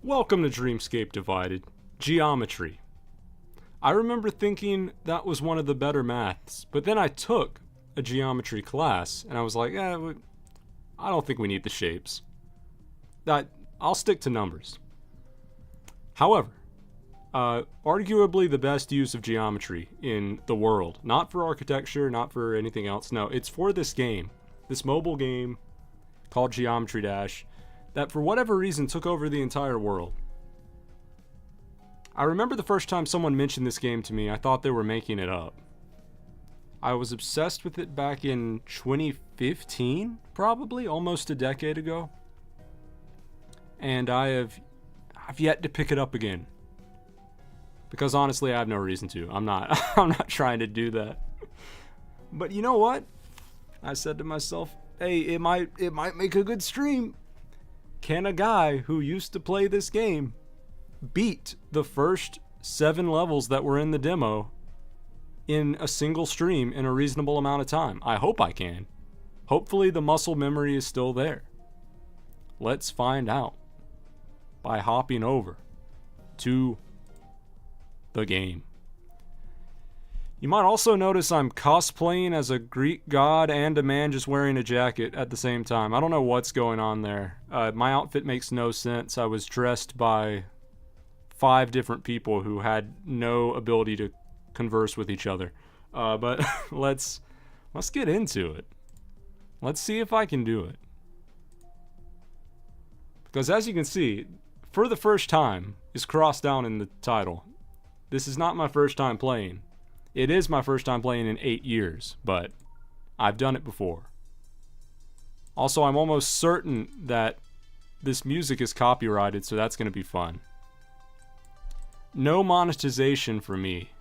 Welcome to Dreamscape Divided. Geometry. I remember thinking that was one of the better maths, but then I took a geometry class, and I was like, I don't think we need the shapes. I'll stick to numbers. However, arguably the best use of geometry in the world. Not for architecture, not for anything else. No, it's for this game. This mobile game called Geometry Dash that for whatever reason took over the entire world. I remember the first time someone mentioned this game to me, I thought they were making it up. I was obsessed with it back in 2015, probably, almost a decade ago. And I've yet to pick it up again. Because honestly, I have no reason to. I'm not trying to do that. But you know what? I said to myself, hey, it might make a good stream. Can a guy who used to play this game beat the first 7 levels that were in the demo in a single stream in a reasonable amount of time? I hope I can. Hopefully the muscle memory is still there. Let's find out by hopping over to the game. You might also notice I'm cosplaying as a Greek god and a man just wearing a jacket at the same time. I don't know what's going on there. My outfit makes no sense. I was dressed by 5 different people who had no ability to converse with each other. But let's get into it. Let's see if I can do it. Because as you can see, for the first time is crossed down in the title. This is not my first time playing. It is my first time playing in 8 years, but I've done it before. Also, I'm almost certain that this music is copyrighted, so that's going to be fun. No monetization for me.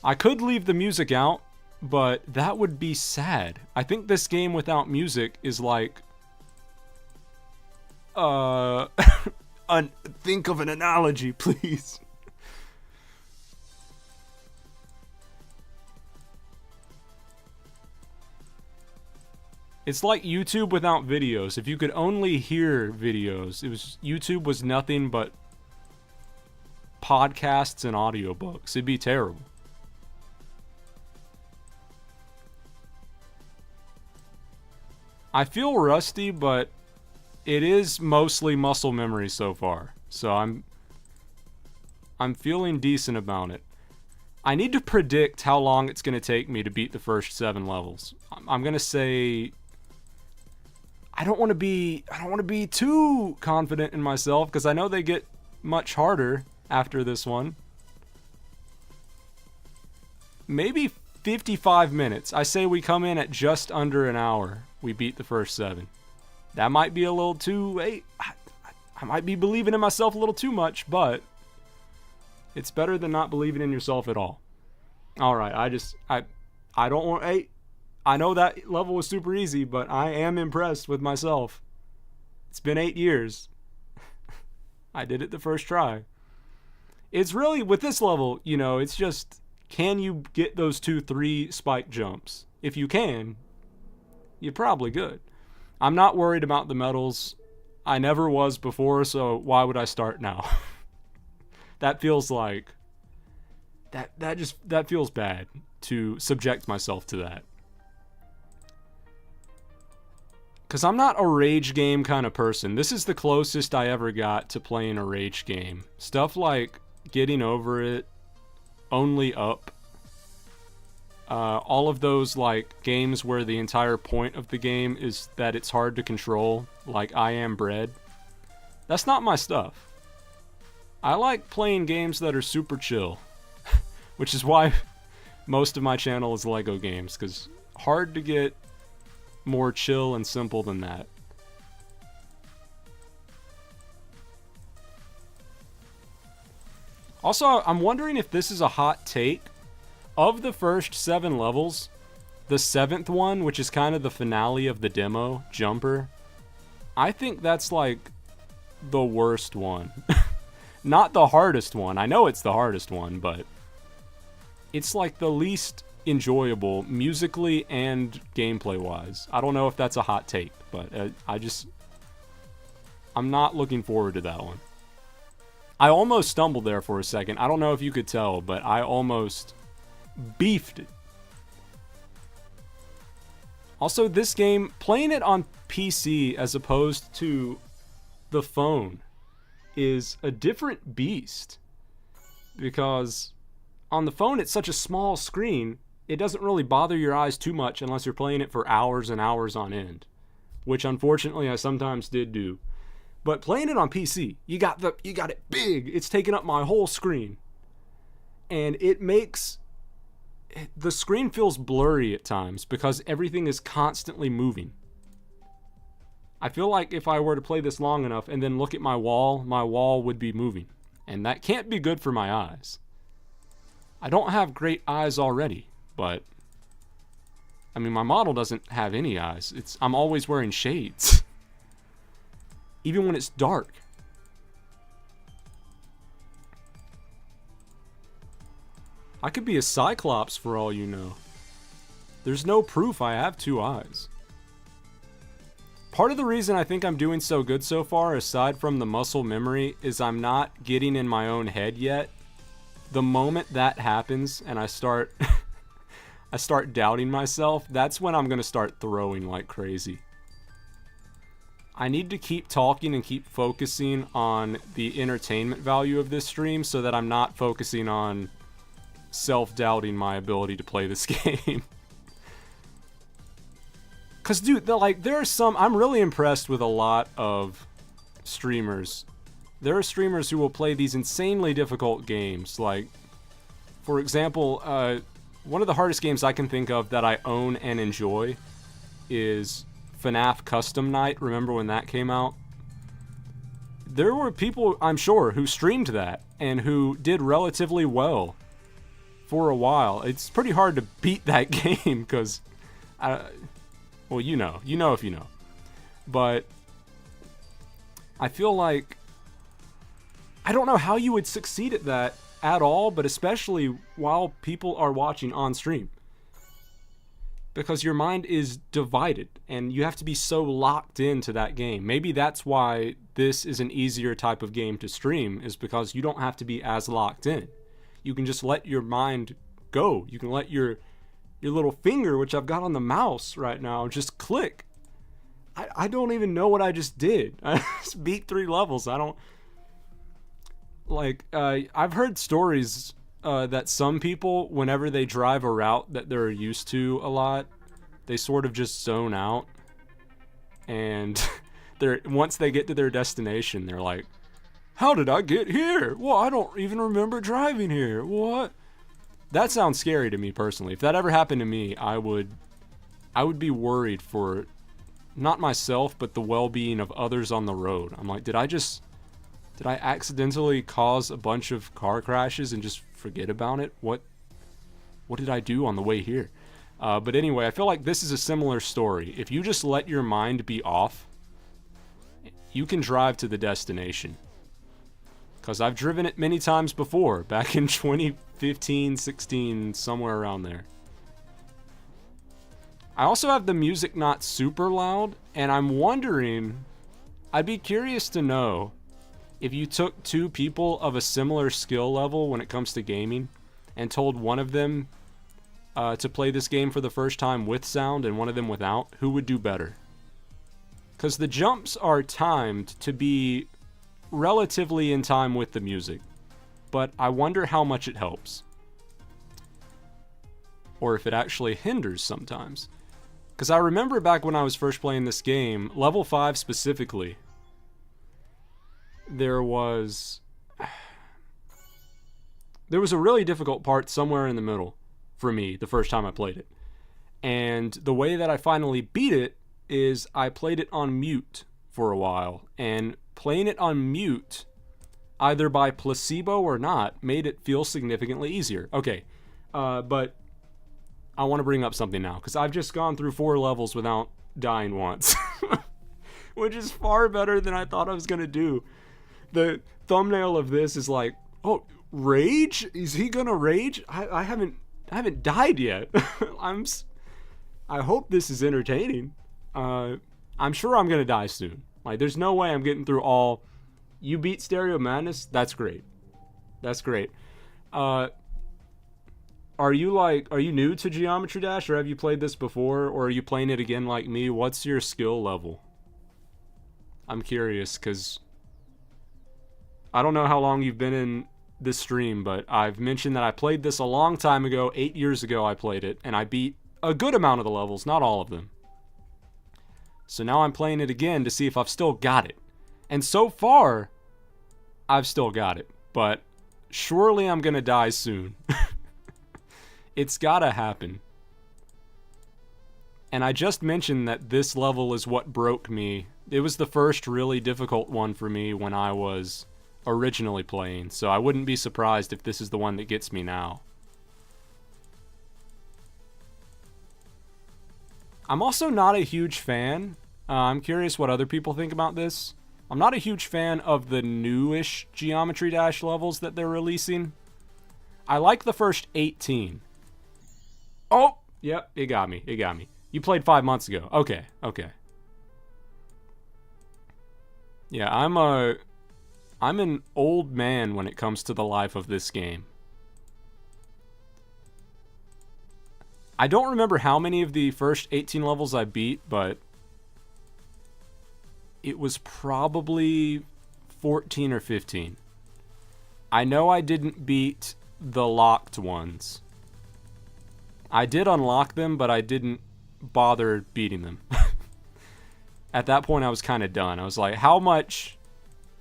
I could leave the music out, but that would be sad. I think this game without music is like... think of an analogy, please. It's like YouTube without videos. If you could only hear videos, YouTube was nothing but podcasts and audiobooks. It'd be terrible. I feel rusty, but it is mostly muscle memory so far. So I'm feeling decent about it. I need to predict how long it's going to take me to beat the first 7 levels. I'm going to say I don't want to be too confident in myself because I know they get much harder after this one. Maybe 55 minutes. I say we come in at just under an hour. We beat the first 7. That might be a little too... I might be believing in myself a little too much, but it's better than not believing in yourself at all. Alright, I don't want... I know that level was super easy, but I am impressed with myself. It's been 8 years. I did it the first try. It's really, with this level, you know, it's just, can you get those 2-3 spike jumps? If you can, you're probably good. I'm not worried about the medals. I never was before, so why would I start now? That feels like... That feels bad to subject myself to that. Because I'm not a rage game kind of person. This is the closest I ever got to playing a rage game. Stuff like Getting Over It, Only Up, all of those like games where the entire point of the game is that it's hard to control, like I Am Bread. That's not my stuff. I like playing games that are super chill, which is why most of my channel is Lego games, because hard to get more chill and simple than that. Also, I'm wondering if this is a hot take. Of the first 7 levels, the 7th one, which is kind of the finale of the demo, Jumper, I think that's like the worst one. Not the hardest one. I know it's the hardest one, but it's like the least enjoyable musically and gameplay wise. I don't know if that's a hot take, but I'm not looking forward to that one. I almost stumbled there for a second. I don't know if you could tell, but I almost beefed it. Also, this game, playing it on PC as opposed to the phone is a different beast. Because on the phone, it's such a small screen, it doesn't really bother your eyes too much unless you're playing it for hours and hours on end. Which, unfortunately, I sometimes did do. But playing it on PC, you got it big. It's taking up my whole screen. And it makes... the screen feels blurry at times because everything is constantly moving. I feel like if I were to play this long enough and then look at my wall would be moving. And that can't be good for my eyes. I don't have great eyes already, but... I mean, my model doesn't have any eyes. I'm always wearing shades. Even when it's dark. I could be a Cyclops for all you know. There's no proof I have two eyes. Part of the reason I think I'm doing so good so far, aside from the muscle memory, is I'm not getting in my own head yet. The moment that happens and I start I start doubting myself, that's when I'm going to start throwing like crazy. I need to keep talking and keep focusing on the entertainment value of this stream so that I'm not focusing on self-doubting my ability to play this game. Cause dude, there are some, I'm really impressed with a lot of streamers. There are streamers who will play these insanely difficult games. Like, for example, one of the hardest games I can think of that I own and enjoy is FNAF Custom Night. Remember when that came out? There were people, I'm sure, who streamed that and who did relatively well for a while. It's pretty hard to beat that game because, well, you know if you know. But I feel like I don't know how you would succeed at that at all, but especially while people are watching on stream. Because your mind is divided, and you have to be so locked into that game. Maybe that's why this is an easier type of game to stream, is because you don't have to be as locked in. You can just let your mind go. You can let your little finger, which I've got on the mouse right now, just click. I don't even know what I just did. I just beat 3 levels. I don't... Like, I've heard stories that some people, whenever they drive a route that they're used to a lot, they sort of just zone out. And once they get to their destination, they're like, how did I get here? Well, I don't even remember driving here. What? That sounds scary to me personally. If that ever happened to me, I would be worried for not myself, but the well-being of others on the road. I'm like, did I accidentally cause a bunch of car crashes and just forget about it? What did I do on the way here? But anyway, I feel like this is a similar story. If you just let your mind be off, you can drive to the destination. Because I've driven it many times before, back in 2015, 16, somewhere around there. I also have the music not super loud, and I'm wondering, I'd be curious to know if you took 2 people of a similar skill level when it comes to gaming and told one of them to play this game for the first time with sound and one of them without, who would do better? Because the jumps are timed to be relatively in time with the music, but I wonder how much it helps. Or if it actually hinders sometimes. Because I remember back when I was first playing this game, level 5 specifically, there was a really difficult part somewhere in the middle for me the first time I played it. And the way that I finally beat it is I played it on mute for a while, and playing it on mute, either by placebo or not, made it feel significantly easier. Okay, but I want to bring up something now, because I've just gone through 4 levels without dying once, which is far better than I thought I was going to do. The thumbnail of this is like, oh, rage? Is he gonna rage? I haven't died yet. I hope this is entertaining. I'm sure I'm gonna die soon. Like, there's no way I'm getting through all... You beat Stereo Madness? That's great. That's great. Are you new to Geometry Dash, or have you played this before, or are you playing it again like me? What's your skill level? I'm curious, because I don't know how long you've been in this stream, but I've mentioned that I played this a long time ago. 8 years ago I played it, and I beat a good amount of the levels, not all of them. So now I'm playing it again to see if I've still got it. And so far, I've still got it. But surely I'm gonna die soon. It's gotta happen. And I just mentioned that this level is what broke me. It was the first really difficult one for me when I was originally playing, so I wouldn't be surprised if this is the one that gets me now. I'm also not a huge fan. I'm curious what other people think about this. I'm not a huge fan of the newish Geometry Dash levels that they're releasing. I like the first 18. Oh, yep, it got me. It got me. You played 5 months ago. Okay, okay. Yeah, I'm an old man when it comes to the life of this game. I don't remember how many of the first 18 levels I beat, but it was probably 14 or 15. I know I didn't beat the locked ones. I did unlock them, but I didn't bother beating them. At that point, I was kind of done. I was like, how much...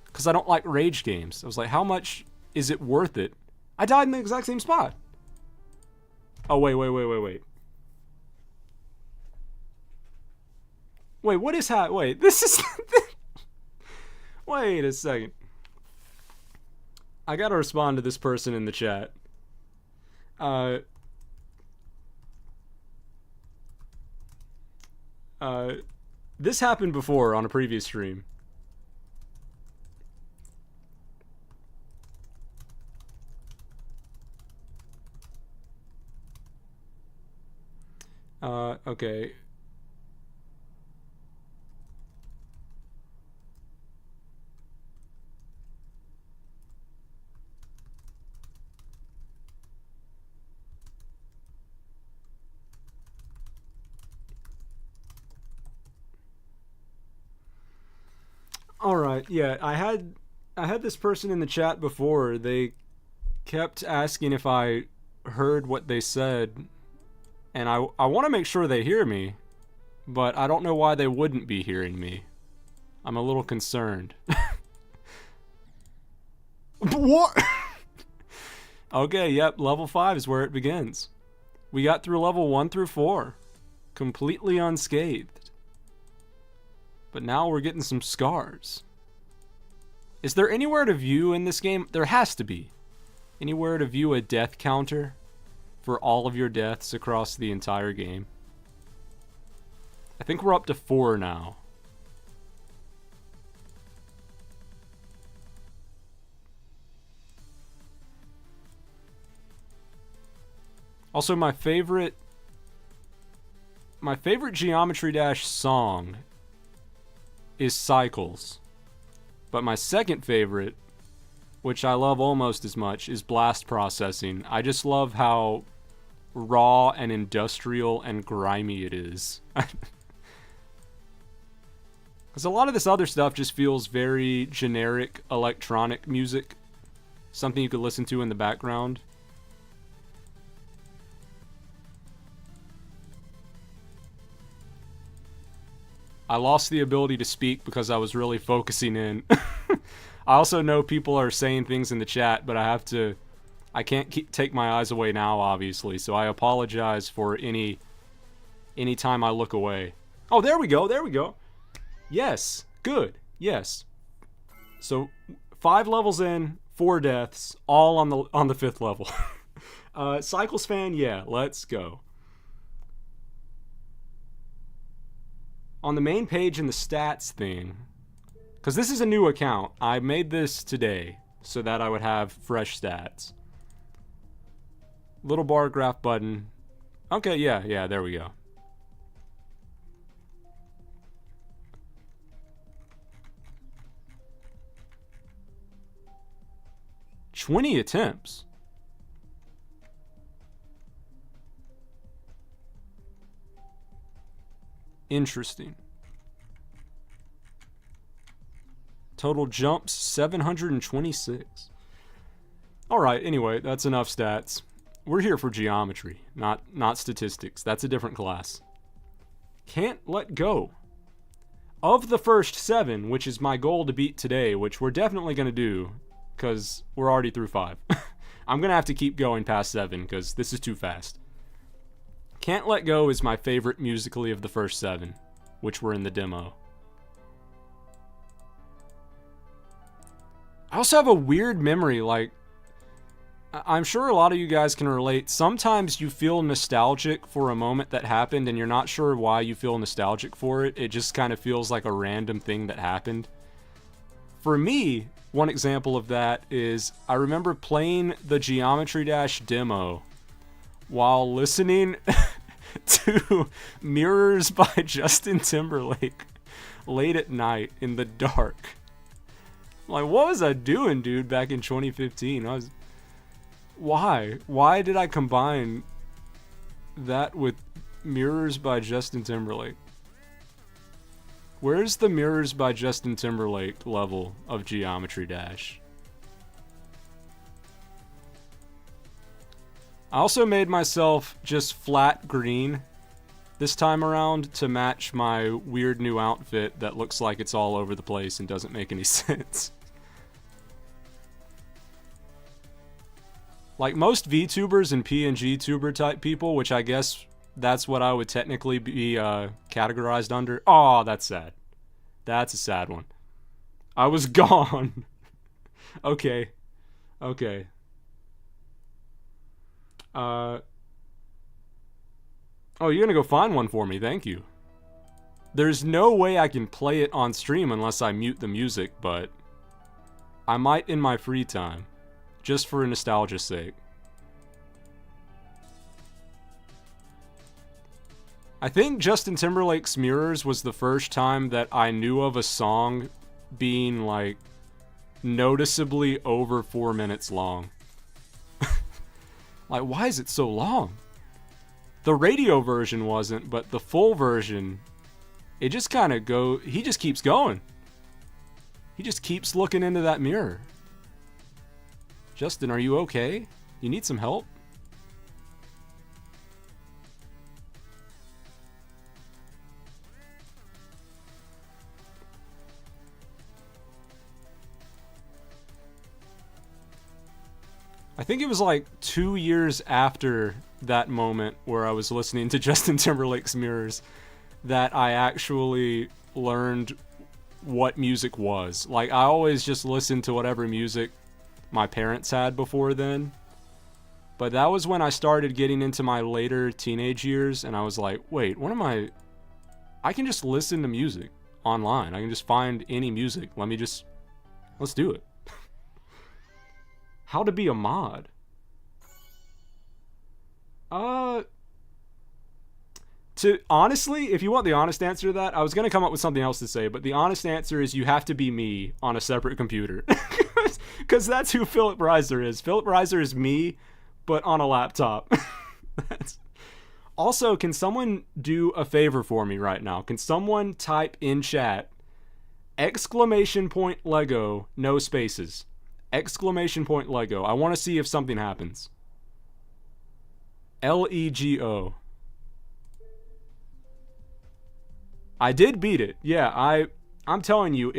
Because I don't like rage games. I was like, how much is it worth it? I died in the exact same spot. Oh, wait. Wait, what is that? Wait, this is... Wait a second. I gotta respond to this person in the chat. This happened before on a previous stream. Okay. All right. Yeah, I had this person in the chat before. They kept asking if I heard what they said, and I want to make sure they hear me, but I don't know why they wouldn't be hearing me. I'm a little concerned. What? Okay, yep, level 5 is where it begins. We got through level 1 through 4, completely unscathed. But now we're getting some scars. Is there anywhere to view in this game? There has to be. Anywhere to view a death counter for all of your deaths across the entire game? I think we're up to 4 now. Also, my favorite Geometry Dash song is Cycles. But my second favorite, which I love almost as much, is Blast Processing. I just love how raw and industrial and grimy it is. Because a lot of this other stuff just feels very generic electronic music. Something you could listen to in the background. I lost the ability to speak because I was really focusing in. I also know people are saying things in the chat, but I can't take my eyes away now, obviously, so I apologize for any time I look away. Oh, there we go. Yes, good, yes. So, 5 levels in, 4 deaths, all on the 5th level. Cycles fan, yeah, let's go. On the main page in the stats thing, because this is a new account, I made this today so that I would have fresh stats. Little bar graph button. Okay, yeah, there we go. 20 attempts. Interesting. Total jumps 726. Alright, anyway, that's enough stats. We're here for geometry, not statistics. That's a different class. Can't let go. Of the first 7, which is my goal to beat today, which we're definitely going to do, because we're already through 5. I'm going to have to keep going past 7, because this is too fast. Can't Let Go is my favorite musically of the first 7, which were in the demo. I also have a weird memory, like, I'm sure a lot of you guys can relate. Sometimes you feel nostalgic for a moment that happened and you're not sure why you feel nostalgic for it. It just kind of feels like a random thing that happened. For me, one example of that is I remember playing the Geometry Dash demo while listening to Mirrors by Justin Timberlake late at night in the dark. Like, what was I doing, dude, back in 2015? Why? Why did I combine that with Mirrors by Justin Timberlake? Where's the Mirrors by Justin Timberlake level of Geometry Dash? I also made myself just flat green this time around to match my weird new outfit that looks like it's all over the place and doesn't make any sense. Like most VTubers and PNG tuber type people, which I guess that's what I would technically be categorized under. Oh, that's sad. That's a sad one. I was gone. Okay. Okay. Oh, you're gonna go find one for me. Thank you. There's no way I can play it on stream unless I mute the music, but I might in my free time. Just for nostalgia's sake. I think Justin Timberlake's Mirrors was the first time that I knew of a song being, like, noticeably over 4 minutes long. Like, why is it so long? The radio version wasn't, but the full version, it just kind of he just keeps going. He just keeps looking into that mirror. Justin, are you okay? You need some help? I think it was like 2 years after that moment where I was listening to Justin Timberlake's Mirrors that I actually learned what music was. Like, I always just listened to whatever music my parents had before then. But that was when I started getting into my later teenage years, and I was like, wait, I can just listen to music online. I can just find any music. Let's do it. How to be a mod? Honestly, if you want the honest answer to that, I was going to come up with something else to say, but the honest answer is you have to be me on a separate computer. Because that's who Philip Reiser is. Philip Reiser is me, but on a laptop. Also, can someone do a favor for me right now? Can someone type in chat, !Lego, no spaces. !Lego. I want to see if something happens. LEGO. I did beat it. Yeah, I'm telling you,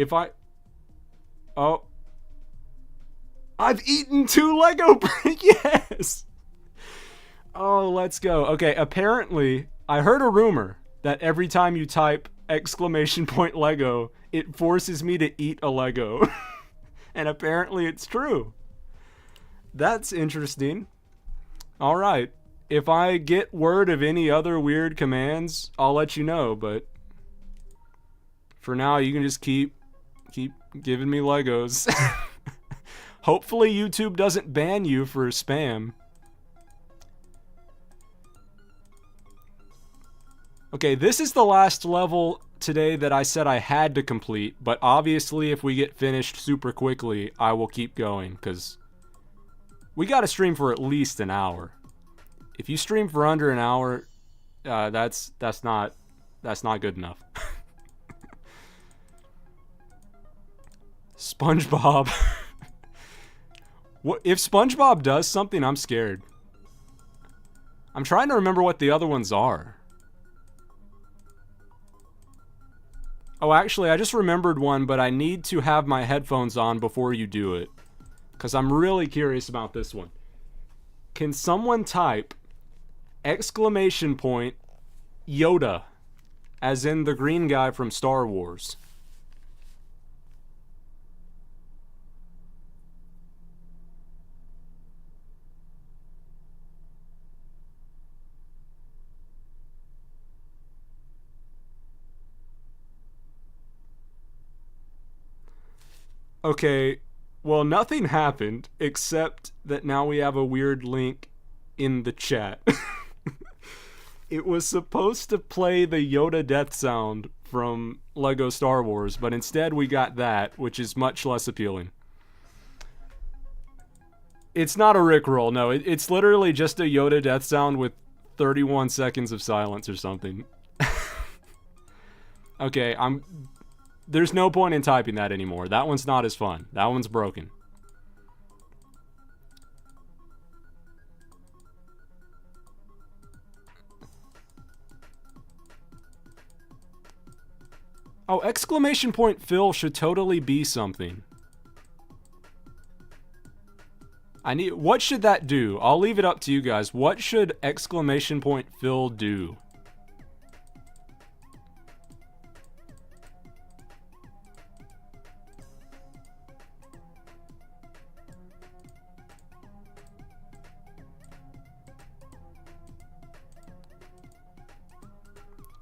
Oh. I've eaten 2 Lego bricks. Yes. Oh, let's go. Okay, apparently, I heard a rumor that every time you type !Lego, it forces me to eat a Lego. And apparently it's true. That's interesting. All right. If I get word of any other weird commands, I'll let you know, but for now, you can just keep giving me Legos. Hopefully YouTube doesn't ban you for spam. Okay, this is the last level today that I said I had to complete, but obviously if we get finished super quickly, I will keep going, because We gotta stream for at least an hour. If you stream for under an hour, that's not good enough. SpongeBob. What if SpongeBob does something? I'm scared. I'm trying to remember what the other ones are. Oh, actually, I just remembered one, but I need to have my headphones on before you do it, because I'm really curious about this one. Can someone type Yoda, as in the green guy from Star Wars? Okay, well, nothing happened, except that now we have a weird link in the chat. It was supposed to play the Yoda death sound from Lego Star Wars, but instead we got that, which is much less appealing. It's not a Rickroll, no. It's literally just a Yoda death sound with 31 seconds of silence or something. Okay, there's no point in typing that anymore. That one's not as fun. That one's broken. Oh, exclamation point Phill should totally be something. What should that do? I'll leave it up to you guys. What should exclamation point Phill do?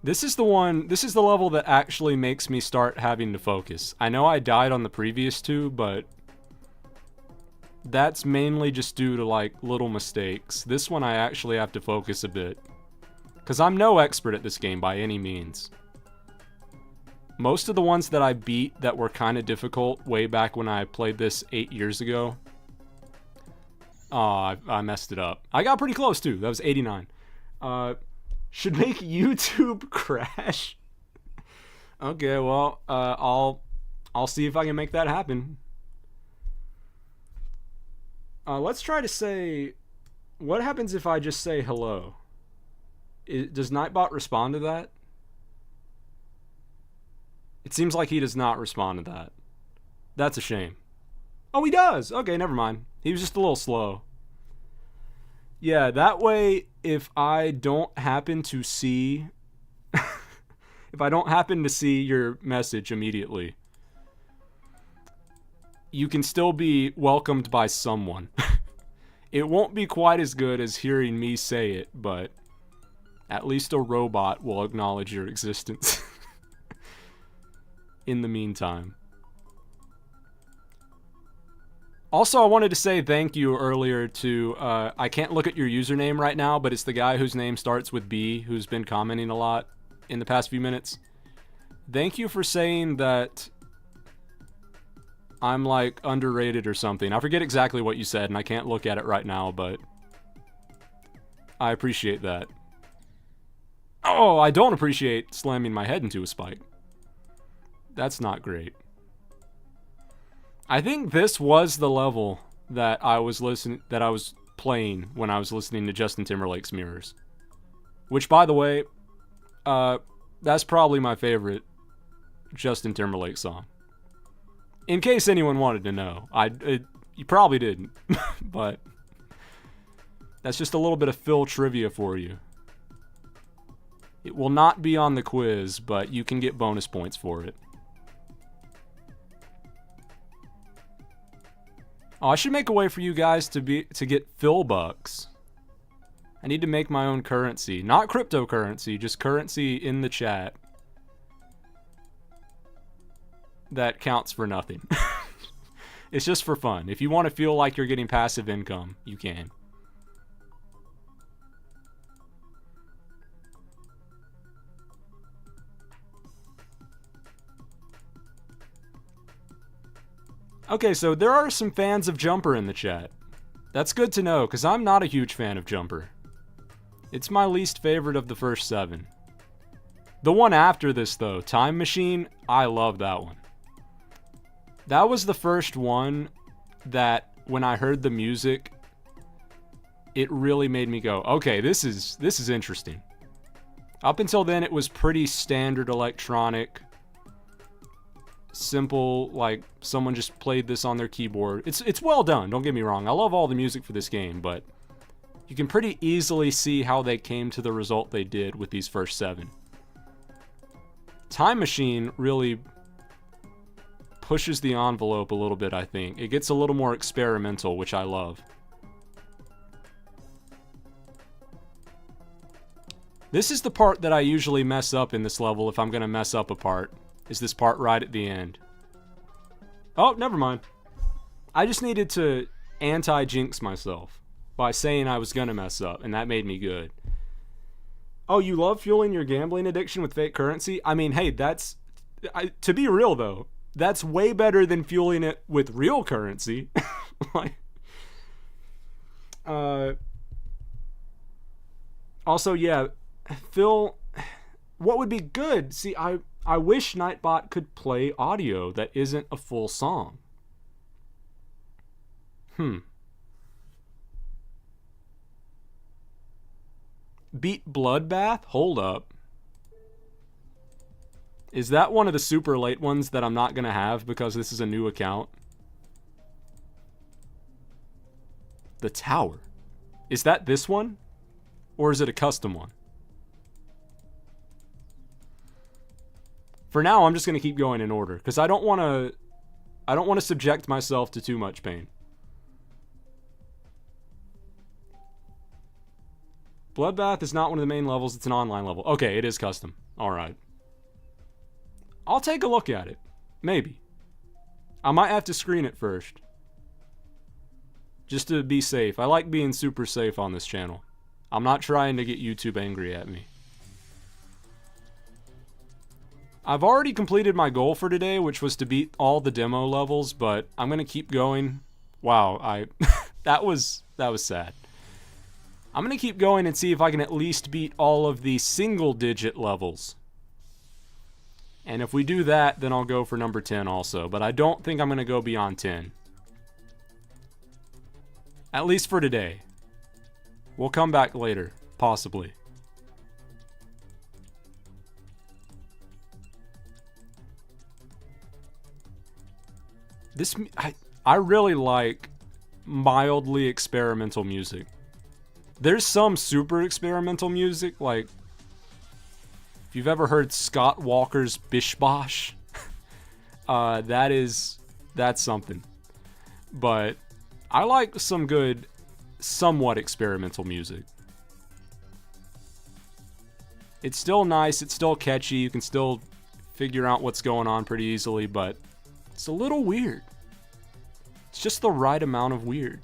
This is the level that actually makes me start having to focus. I know I died on the previous two, but that's mainly just due to, like, little mistakes. This one I actually have to focus a bit, because I'm no expert at this game by any means. Most of the ones that I beat that were kind of difficult way back when I played this 8 years ago. Oh, I messed it up. I got pretty close, too. That was 89. Should make YouTube crash. Okay, well, I'll see if I can make that happen. Let's try to say, what happens if I just say hello? Does Nightbot respond to that? It seems like he does not respond to that. That's a shame. Oh, he does! Okay, never mind. He was just a little slow. Yeah, that way, if I don't happen to see... if I don't happen to see your message immediately, you can still be welcomed by someone. It won't be quite as good as hearing me say it, but at least a robot will acknowledge your existence. In the meantime. Also, I wanted to say thank you earlier to, I can't look at your username right now, but it's the guy whose name starts with B, who's been commenting a lot in the past few minutes. Thank you for saying that I'm, like, underrated or something. I forget exactly what you said, and I can't look at it right now, but I appreciate that. Oh, I don't appreciate slamming my head into a spike. That's not great. I think this was the level that I was playing when I was listening to Justin Timberlake's Mirrors. Which, by the way, that's probably my favorite Justin Timberlake song. In case anyone wanted to know. You probably didn't, but that's just a little bit of Phill trivia for you. It will not be on the quiz, but you can get bonus points for it. Oh, I should make a way for you guys to get Phill bucks. I need to make my own currency. Not cryptocurrency, just currency in the chat. That counts for nothing. It's just for fun. If you want to feel like you're getting passive income, you can. Okay, so there are some fans of Jumper in the chat. That's good to know, because I'm not a huge fan of Jumper. It's my least favorite of the first 7. The one after this, though, Time Machine, I love that one. That was the first one that, when I heard the music, it really made me go, okay, this is interesting. Up until then, it was pretty standard electronic, simple, like someone just played this on their keyboard. It's well done, don't get me wrong. I love all the music for this game, but you can pretty easily see how they came to the result they did with these first 7. Time Machine really pushes the envelope a little bit, I think. It gets a little more experimental, which I love. This is the part that I usually mess up in this level if I'm going to mess up a part. Is this part right at the end. Oh, never mind. I just needed to anti-jinx myself by saying I was going to mess up, and that made me good. Oh, you love fueling your gambling addiction with fake currency? I mean, hey, that's... to be real, though, that's way better than fueling it with real currency. Like... Also, yeah, Phill, what would be good? See, I wish Nightbot could play audio that isn't a full song. Beat Bloodbath? Hold up. Is that one of the super late ones that I'm not going to have because this is a new account? The Tower. Is that this one? Or is it a custom one? For now, I'm just going to keep going in order because I don't want to subject myself to too much pain. Bloodbath is not one of the main levels, it's an online level. Okay, it is custom. Alright. I'll take a look at it. Maybe. I might have to screen it first. Just to be safe. I like being super safe on this channel. I'm not trying to get YouTube angry at me. I've already completed my goal for today, which was to beat all the demo levels, but I'm going to keep going. Wow, that was sad. I'm going to keep going and see if I can at least beat all of the single-digit levels. And if we do that, then I'll go for number 10 also. But I don't think I'm going to go beyond 10. At least for today. We'll come back later, possibly. I really like mildly experimental music. There's some super experimental music, like if you've ever heard Scott Walker's Bish Bosh, that's something. But I like some good, somewhat experimental music. It's still nice, it's still catchy, you can still figure out what's going on pretty easily, but it's a little weird. It's just the right amount of weird.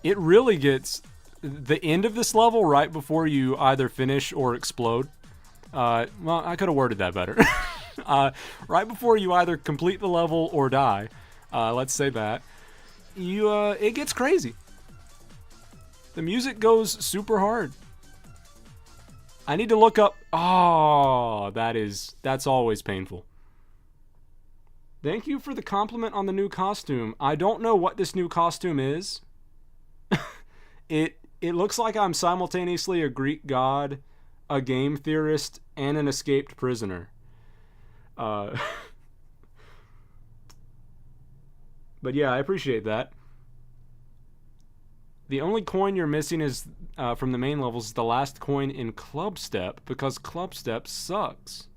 It really gets the end of this level right before you either finish or explode. Well, I could have worded that better. Right before you either complete the level or die, let's say that, it gets crazy. The music goes super hard. I need to look up. Oh, that's always painful. Thank you for the compliment on the new costume. I don't know what this new costume is. It looks like I'm simultaneously a Greek god, a game theorist, and an escaped prisoner. But yeah, I appreciate that. The only coin you're missing is from the main levels is the last coin in Club Step, because Club Step sucks.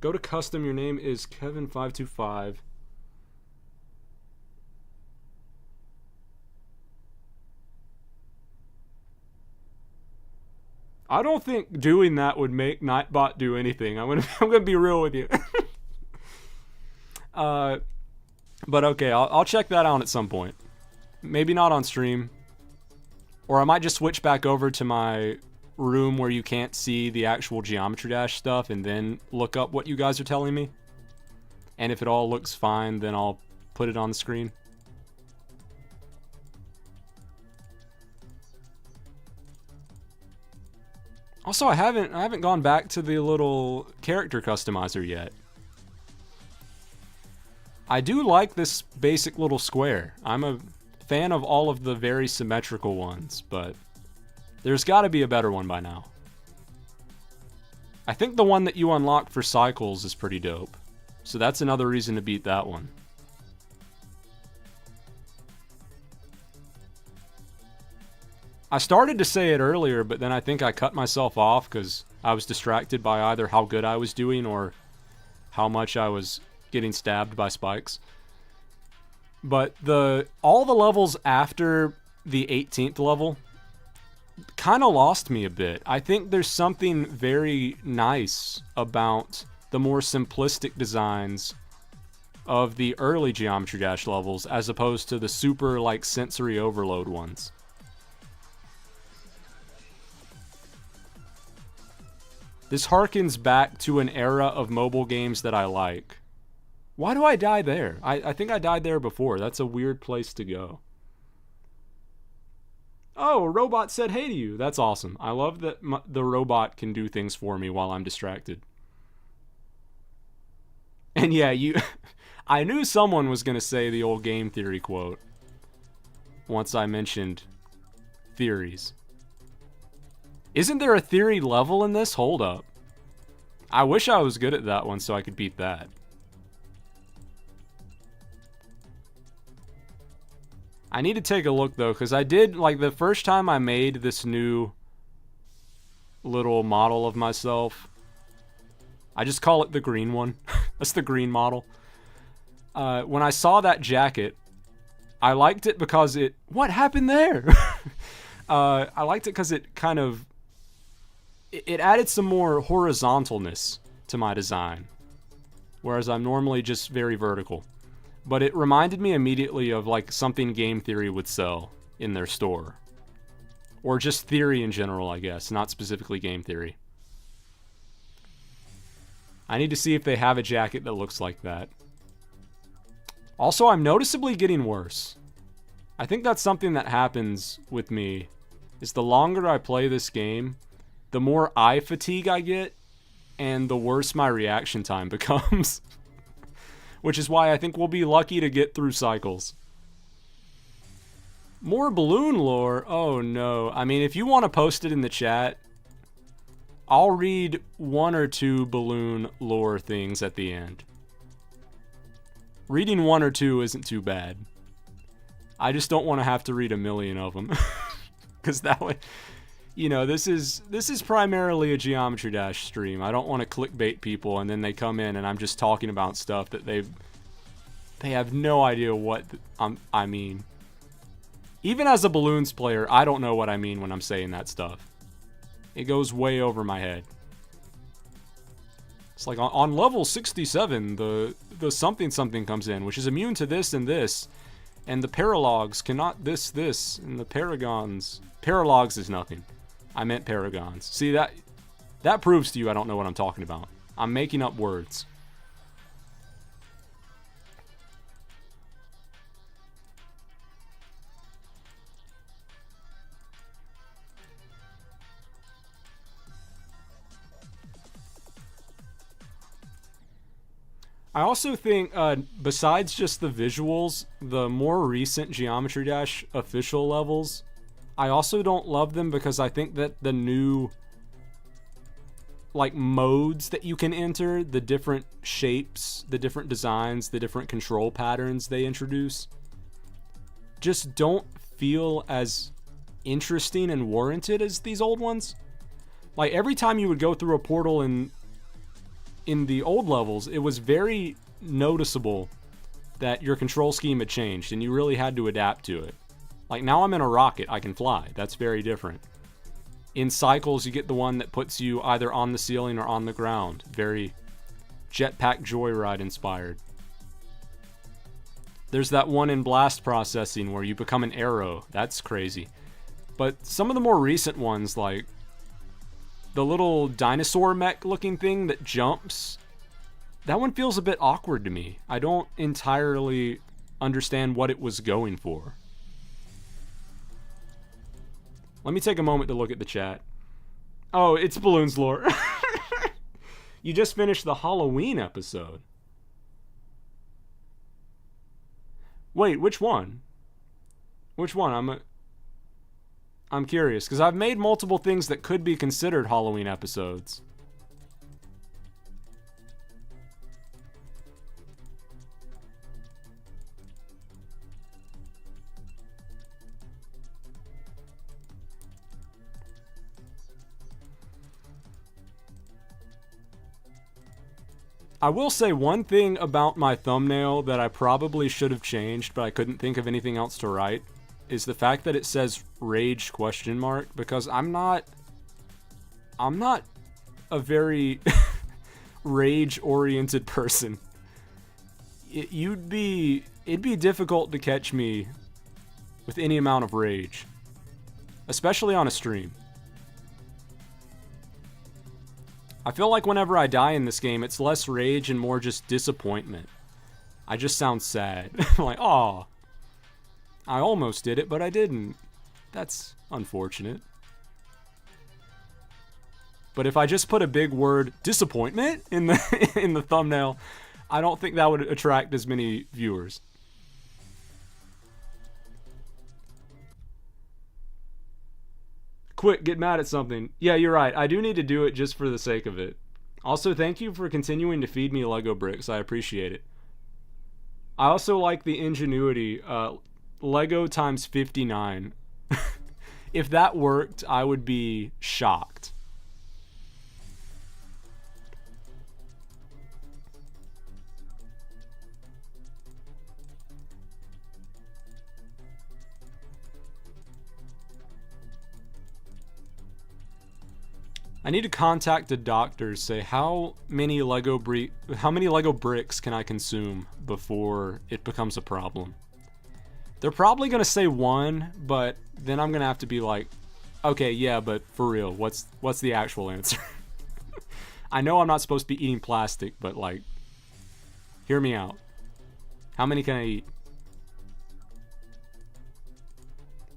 Go to custom, your name is Kevin525. I don't think doing that would make Nightbot do anything. I'm gonna be real with you. But okay, I'll check that out at some point. Maybe not on stream. Or I might just switch back over to my room where you can't see the actual Geometry Dash stuff and then look up what you guys are telling me. And if it all looks fine, then I'll put it on the screen. Also, I haven't gone back to the little character customizer yet. I do like this basic little square. I'm a fan of all of the very symmetrical ones, but there's got to be a better one by now. I think the one that you unlock for cycles is pretty dope, so that's another reason to beat that one. I started to say it earlier, but then I think I cut myself off because I was distracted by either how good I was doing or how much I was getting stabbed by spikes. But all the levels after the 18th level kind of lost me a bit. I think there's something very nice about the more simplistic designs of the early Geometry Dash levels as opposed to the super like sensory overload ones. This harkens back to an era of mobile games that I like. Why do I die there? I think I died there before. That's a weird place to go. Oh, a robot said hey to you. That's awesome. I love that the robot can do things for me while I'm distracted. And yeah, I knew someone was going to say the old game theory quote once I mentioned theories. Isn't there a theory level in this? Hold up. I wish I was good at that one so I could beat that. I need to take a look though, because I did, like, the first time I made this new little model of myself, I just call it the green one. That's the green model. When I saw that jacket, I liked it because it... What happened there? I liked it because it kind of... It added some more horizontalness to my design, whereas I'm normally just very vertical. But it reminded me immediately of like something game theory would sell in their store. Or just theory in general, I guess, not specifically game theory. I need to see if they have a jacket that looks like that. Also, I'm noticeably getting worse. I think that's something that happens with me, is the longer I play this game, the more eye fatigue I get, and the worse my reaction time becomes. Which is why I think we'll be lucky to get through cycles. More balloon lore? Oh no. I mean, if you want to post it in the chat, I'll read 1 or 2 balloon lore things at the end. Reading 1 or 2 isn't too bad. I just don't want to have to read a million of them. Because that way... You know, this is primarily a Geometry Dash stream. I don't want to clickbait people and then they come in and I'm just talking about stuff that they have no idea what I mean. Even as a balloons player, I don't know what I mean when I'm saying that stuff. It goes way over my head. It's like on level 67, the something comes in, which is immune to this and this, and the paralogs cannot this, and the paragons. Paralogs is nothing. I meant paragons. See, that proves to you I don't know what I'm talking about. I'm making up words. I also think, besides just the visuals, the more recent Geometry Dash official levels, I also don't love them because I think that the new, like, modes that you can enter, the different shapes, the different designs, the different control patterns they introduce, just don't feel as interesting and warranted as these old ones. Like, every time you would go through a portal in the old levels, it was very noticeable that your control scheme had changed and you really had to adapt to it. Like, now I'm in a rocket, I can fly. That's very different. In cycles, you get the one that puts you either on the ceiling or on the ground. Very Jetpack Joyride inspired. There's that one in blast processing where you become an arrow. That's crazy. But some of the more recent ones, like the little dinosaur mech looking thing that jumps, that one feels a bit awkward to me. I don't entirely understand what it was going for. Let me take a moment to look at the chat. Oh, it's Balloons Lore. You just finished the Halloween episode. Wait, which one? Which one? I'm curious, because I've made multiple things that could be considered Halloween episodes. I will say one thing about my thumbnail that I probably should have changed, but I couldn't think of anything else to write, is the fact that it says rage ? Because I'm not a very rage-oriented person. It'd be difficult to catch me with any amount of rage, especially on a stream. I feel like whenever I die in this game, it's less rage and more just disappointment. I just sound sad. I'm like, aw, I almost did it, but I didn't. That's unfortunate. But if I just put a big word, disappointment, in the thumbnail, I don't think that would attract as many viewers. Quit, get mad at something. Yeah, you're right. I do need to do it just for the sake of it. Also, thank you for continuing to feed me Lego bricks. I appreciate it. I also like the ingenuity. Lego times 59. If that worked, I would be shocked. I need to contact a doctor, say how many Lego bricks can I consume before it becomes a problem. They're probably gonna say 1, but then I'm gonna have to be like, okay, yeah, but for real, what's the actual answer? I know I'm not supposed to be eating plastic, but like, hear me out. How many can I eat?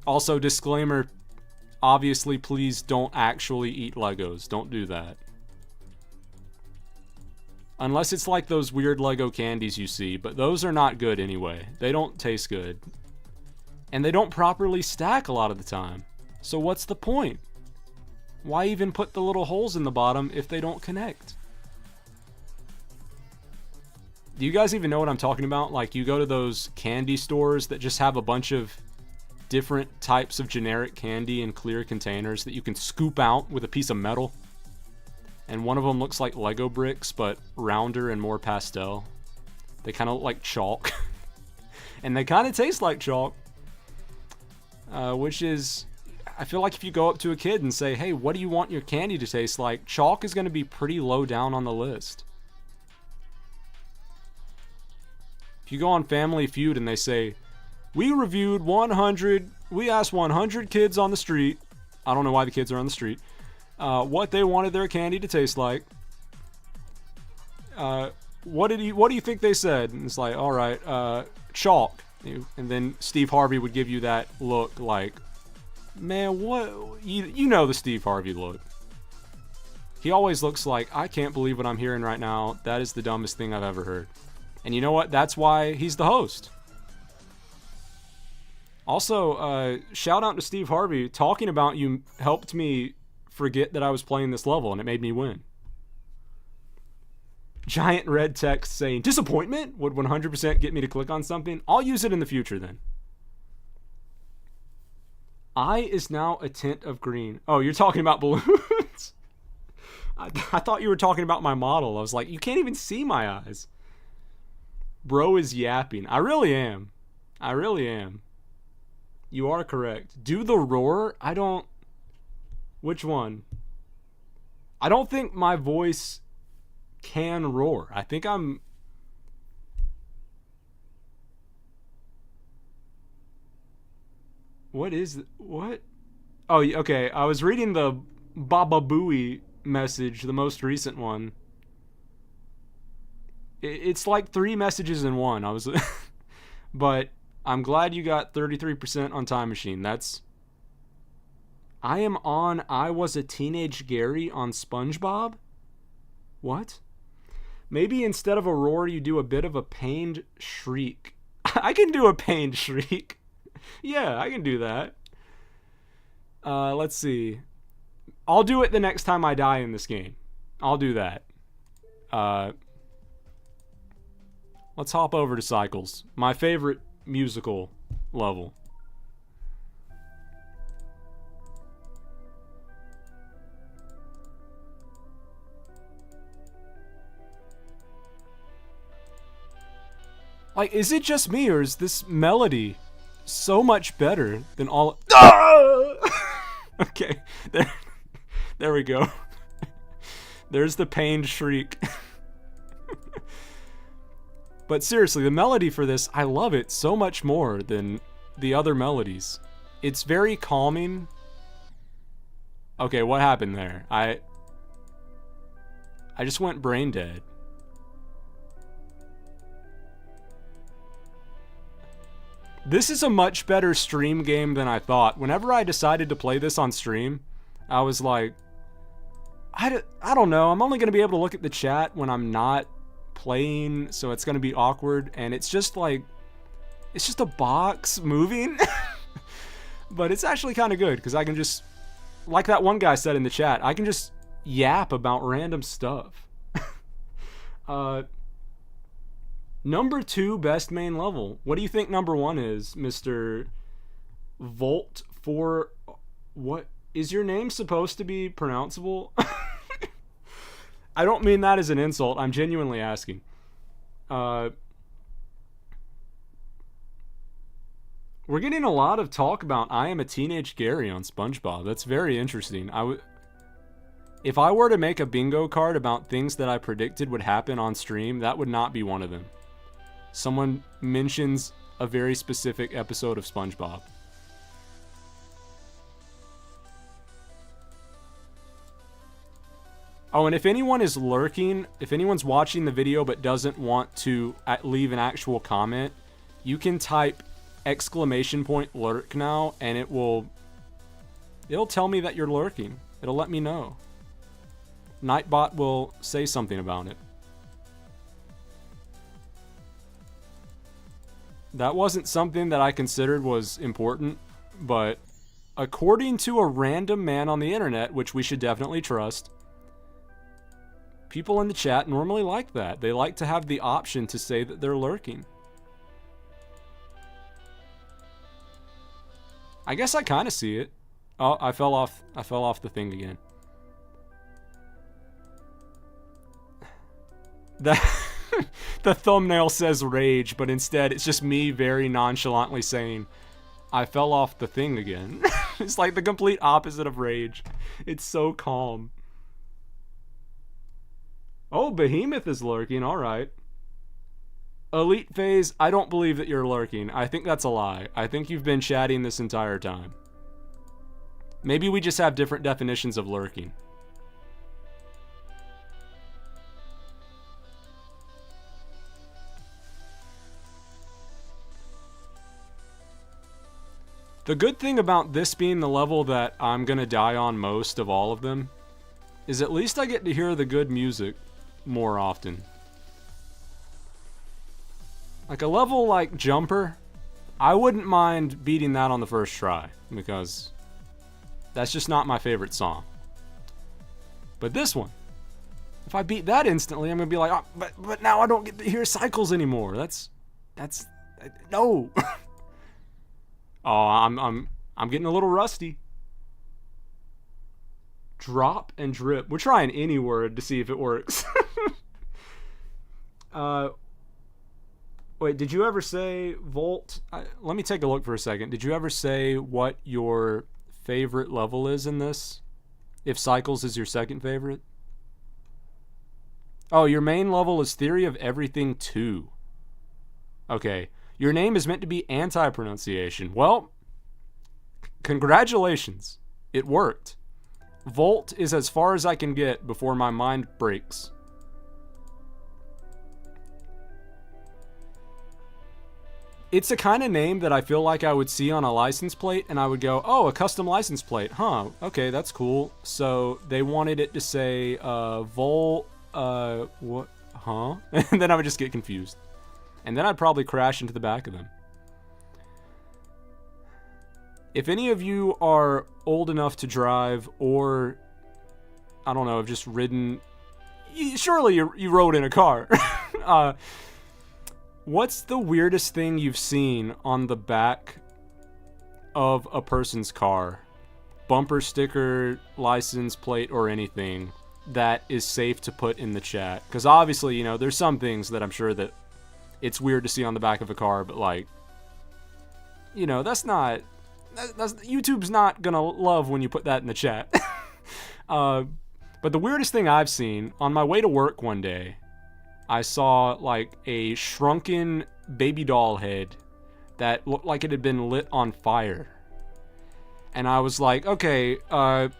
Also, disclaimer, obviously, please don't actually eat Legos. Don't do that. Unless it's like those weird Lego candies you see, but those are not good anyway. They don't taste good. And they don't properly stack a lot of the time. So what's the point? Why even put the little holes in the bottom if they don't connect? Do you guys even know what I'm talking about? Like, you go to those candy stores that just have a bunch of different types of generic candy in clear containers that you can scoop out with a piece of metal. And one of them looks like Lego bricks, but rounder and more pastel. They kind of look like chalk. And they kind of taste like chalk. Which is, I feel like if you go up to a kid and say, hey, what do you want your candy to taste like? Chalk is going to be pretty low down on the list. If you go on Family Feud and they say, we asked 100 kids on the street, I don't know why the kids are on the street, what they wanted their candy to taste like. What do you think they said? And it's like, all right, chalk. And then Steve Harvey would give you that look like, man, what? You know the Steve Harvey look. He always looks like, I can't believe what I'm hearing right now. That is the dumbest thing I've ever heard. And you know what? That's why he's the host. Also, shout out to Steve Harvey. Talking about you helped me forget that I was playing this level, and it made me win. Giant red text saying, disappointment would 100% get me to click on something. I'll use it in the future then. Eye is now a tint of green. Oh, you're talking about balloons? I thought you were talking about my model. I was like, you can't even see my eyes. Bro is yapping. I really am. I really am. You are correct. Do the roar? I don't... Which one? I don't think my voice can roar. I think I'm... What is what? Oh, okay. I was reading the Baba Booey message, the most recent one. It's like 3 messages in one. I was, but I'm glad you got 33% on Time Machine. That's. I am on I Was a Teenage Gary on SpongeBob? What? Maybe instead of a roar, you do a bit of a pained shriek. I can do a pained shriek. Yeah, I can do that. Let's see. I'll do it the next time I die in this game. I'll do that. Let's hop over to Cycles. My favorite musical level. Like, is it just me, or is this melody so much better than all... Okay, there we go. There's the pained shriek. But seriously, the melody for this, I love it so much more than the other melodies. It's very calming. Okay, what happened there? I just went brain dead. This is a much better stream game than I thought. Whenever I decided to play this on stream, I was like, I don't know. I'm only going to be able to look at the chat when I'm not playing, so it's going to be awkward. And it's just like, it's just a box moving. But it's actually kind of good, because I can just, like that one guy said in the chat, I can just yap about random stuff. Number 2 best main level. What do you think number 1 is, Mr. Volt for... What? Is your name supposed to be pronounceable? I don't mean that as an insult. I'm genuinely asking. We're getting a lot of talk about I Am a Teenage Gary on SpongeBob. That's very interesting. If I were to make a bingo card about things that I predicted would happen on stream, that would not be one of them. Someone mentions a very specific episode of SpongeBob. Oh, and if anyone is lurking, if anyone's watching the video but doesn't want to leave an actual comment, you can type !lurk now, and it'll tell me that you're lurking. It'll let me know. Nightbot will say something about it. That wasn't something that I considered was important, but according to a random man on the internet, which we should definitely trust, people in the chat normally like that. They like to have the option to say that they're lurking. I guess I kind of see it. Oh, I fell off the thing again. The thumbnail says rage, but instead it's just me very nonchalantly saying, I fell off the thing again. It's like the complete opposite of rage. It's so calm. Oh, Behemoth is lurking, alright. Elite Phase, I don't believe that you're lurking. I think that's a lie. I think you've been chatting this entire time. Maybe we just have different definitions of lurking. The good thing about this being the level that I'm gonna die on most of all of them is at least I get to hear the good music more often. Like a level like Jumper, I wouldn't mind beating that on the first try, because that's just not my favorite song. But this one, if I beat that instantly, I'm gonna be like, oh, but now I don't get to hear Cycles anymore. That's no. Oh, I'm getting a little rusty. Drop and drip. We're trying any word to see if it works. Wait, did you ever say Volt? Let me take a look for a second. Did you ever say what your favorite level is in this? If Cycles is your second favorite? Oh, your main level is Theory of Everything 2. Okay. Your name is meant to be anti-pronunciation. Well, Congratulations. It worked. Volt is as far as I can get before my mind breaks. It's a kind of name that I feel like I would see on a license plate, and I would go, oh, a custom license plate. Huh, okay, that's cool. So they wanted it to say, Volt, what, huh? And then I would just get confused. And then I'd probably crash into the back of them. If any of you are old enough to drive, or, I don't know, have just ridden, surely you rode in a car. What's the weirdest thing you've seen on the back of a person's car? Bumper sticker, license plate, or anything that is safe to put in the chat? Because obviously, you know, there's some things that I'm sure that it's weird to see on the back of a car, but like, you know, that's YouTube's not gonna love when you put that in the chat. But the weirdest thing I've seen, on my way to work one day, I saw like a shrunken baby doll head that looked like it had been lit on fire. And I was like, okay, I'm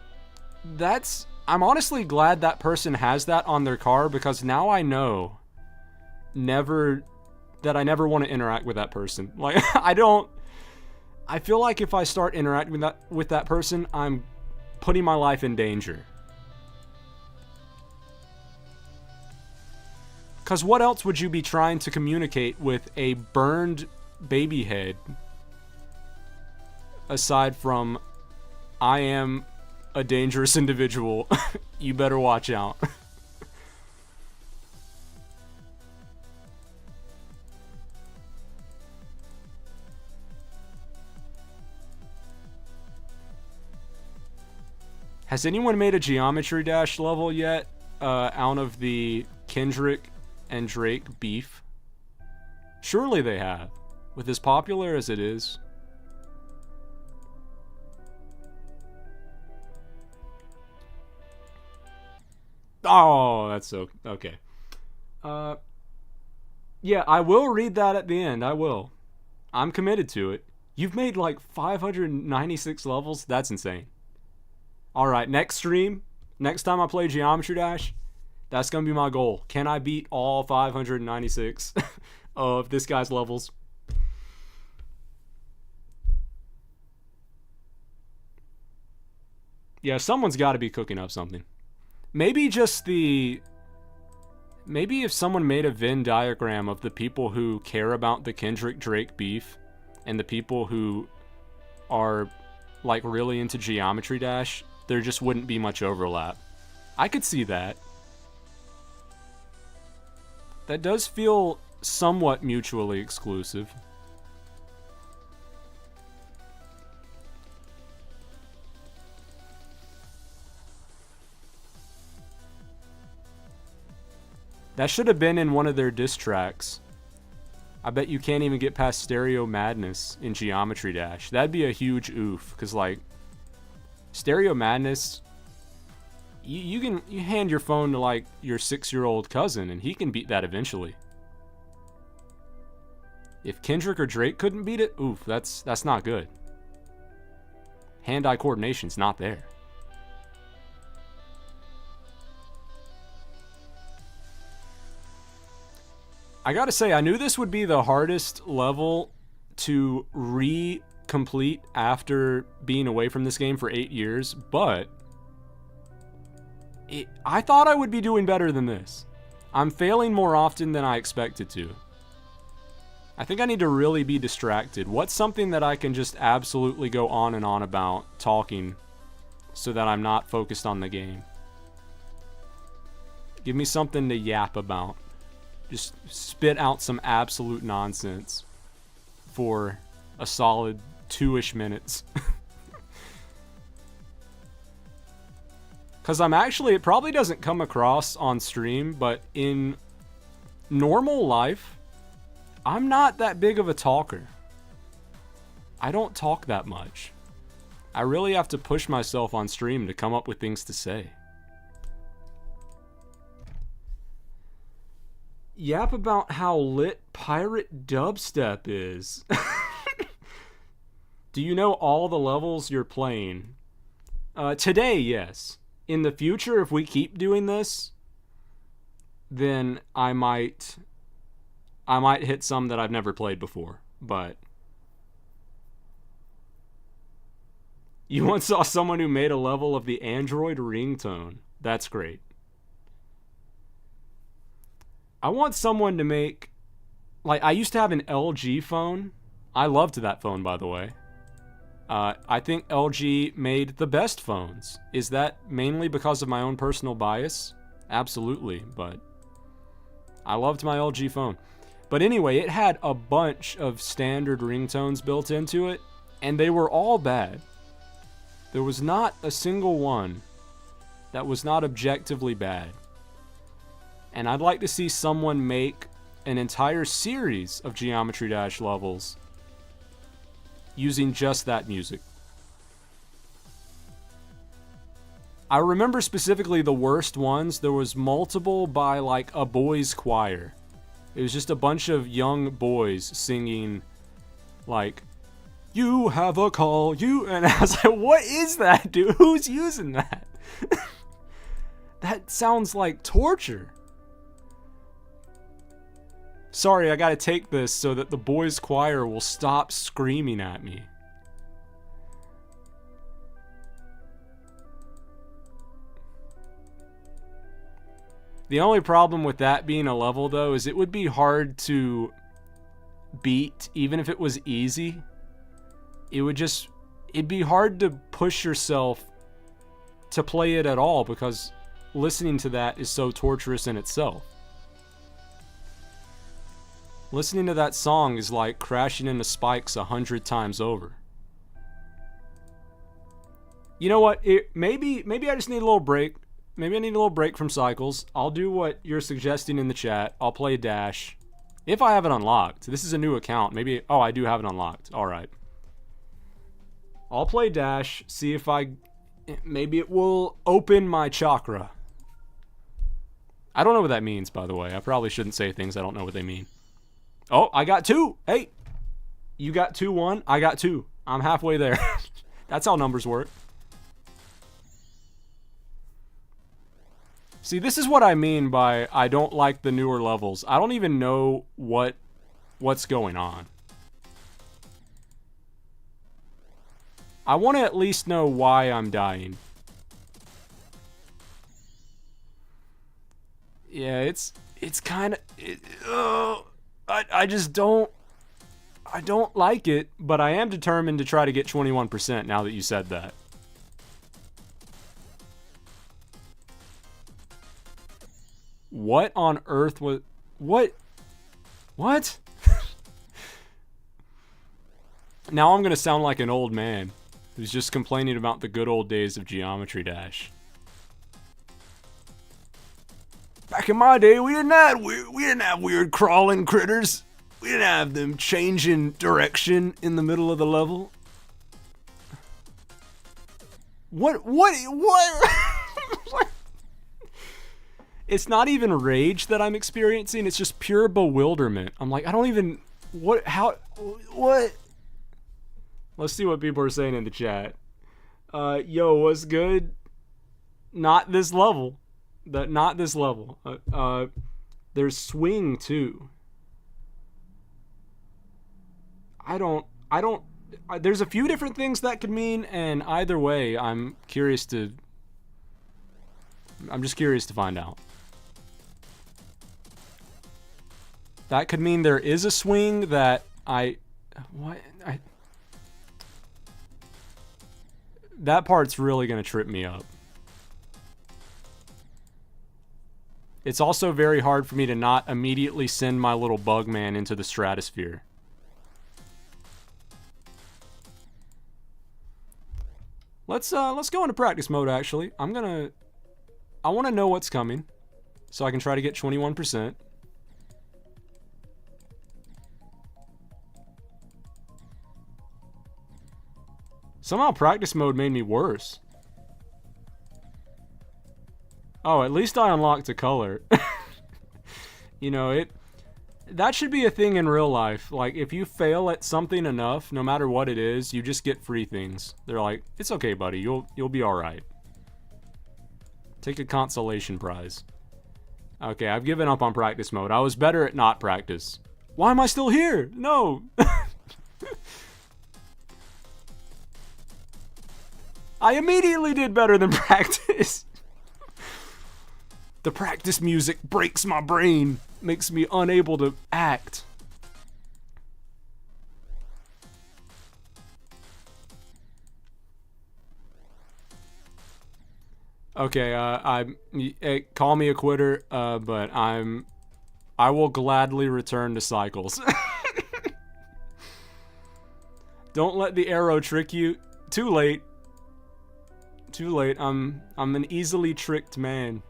honestly glad that person has that on their car, because now I know that I never want to interact with that person. Like, I feel like if I start interacting with that person, I'm putting my life in danger. Because what else would you be trying to communicate with a burned baby head aside from, I am a dangerous individual, you better watch out. Has anyone made a Geometry Dash level yet out of the Kendrick and Drake beef? Surely they have, with as popular as it is. Oh, that's so okay. Yeah, I will read that at the end. I will. I'm committed to it. You've made like 596 levels? That's insane. Alright, next stream, next time I play Geometry Dash, that's going to be my goal. Can I beat all 596 of this guy's levels? Yeah, someone's got to be cooking up something. Maybe if someone made a Venn diagram of the people who care about the Kendrick Drake beef and the people who are like really into Geometry Dash, there just wouldn't be much overlap. I could see that. That does feel somewhat mutually exclusive. That should have been in one of their diss tracks. I bet you can't even get past Stereo Madness in Geometry Dash. That'd be a huge oof, because like, Stereo Madness, you hand your phone to like your 6-year-old cousin and he can beat that eventually. If Kendrick or Drake couldn't beat it, oof, that's not good. Hand-eye coordination's not there. I gotta say, I knew this would be the hardest level to complete after being away from this game for 8 years, but I thought I would be doing better than this. I'm failing more often than I expected to. I think I need to really be distracted. What's something that I can just absolutely go on and on about talking so that I'm not focused on the game? Give me something to yap about. Just spit out some absolute nonsense for a solid 2-ish minutes. Because it probably doesn't come across on stream, but in normal life, I'm not that big of a talker. I don't talk that much. I really have to push myself on stream to come up with things to say. Yap about how lit pirate dubstep is. Do you know all the levels you're playing? Today, yes. In the future, if we keep doing this, then I might hit some that I've never played before. But you once saw someone who made a level of the Android ringtone. That's great. I want someone to make... Like, I used to have an LG phone. I loved that phone, by the way. I think LG made the best phones. Is that mainly because of my own personal bias? Absolutely, but I loved my LG phone. But anyway, it had a bunch of standard ringtones built into it, and they were all bad. There was not a single one that was not objectively bad. And I'd like to see someone make an entire series of Geometry Dash levels using just that music. I remember specifically the worst ones. There was multiple by like a boys' choir. It was just a bunch of young boys singing like, "You have a call, you," and I was like, what is that, dude? Who's using that? That sounds like torture. Sorry, I gotta take this so that the boys' choir will stop screaming at me. The only problem with that being a level, though, is it would be hard to beat, even if it was easy. It'd be hard to push yourself to play it at all, because listening to that is so torturous in itself. Listening to that song is like crashing into spikes 100 times over. You know what? Maybe I just need a little break. Maybe I need a little break from Cycles. I'll do what you're suggesting in the chat. I'll play Dash. If I have it unlocked. This is a new account. Maybe... Oh, I do have it unlocked. Alright. I'll play Dash. See if I... Maybe it will open my chakra. I don't know what that means, by the way. I probably shouldn't say things I don't know what they mean. Oh, I got 2! Hey! You got 2-1. I got 2. I'm halfway there. That's how numbers work. See, this is what I mean by I don't like the newer levels. I don't even know what's going on. I want to at least know why I'm dying. Yeah, it's kind of... I just don't... I don't like it, but I am determined to try to get 21% now that you said that. What on earth was... What? What? Now I'm going to sound like an old man who's just complaining about the good old days of Geometry Dash. Back in my day, we didn't have weird crawling critters. We didn't have them changing direction in the middle of the level. What? It's not even rage that I'm experiencing, it's just pure bewilderment. I'm like, I don't even... What? How? What? Let's see what people are saying in the chat. Yo, what's good? Not this level. Not this level. There's swing, too. There's a few different things that could mean, and either way, I'm just curious to find out. That could mean there is a swing that that part's really going to trip me up. It's also very hard for me to not immediately send my little bug man into the stratosphere. Let's go into practice mode, actually. I want to know what's coming, so I can try to get 21%. Somehow practice mode made me worse. Oh, at least I unlocked a color. You know, That should be a thing in real life. Like, if you fail at something enough, no matter what it is, you just get free things. They're like, it's okay, buddy. You'll be alright. Take a consolation prize. Okay, I've given up on practice mode. I was better at not practice. Why am I still here? No! I immediately did better than practice. The practice music breaks my brain. Makes me unable to act. Okay, call me a quitter, but I will gladly return to cycles. Don't let the arrow trick you. Too late. Too late. I'm an easily tricked man.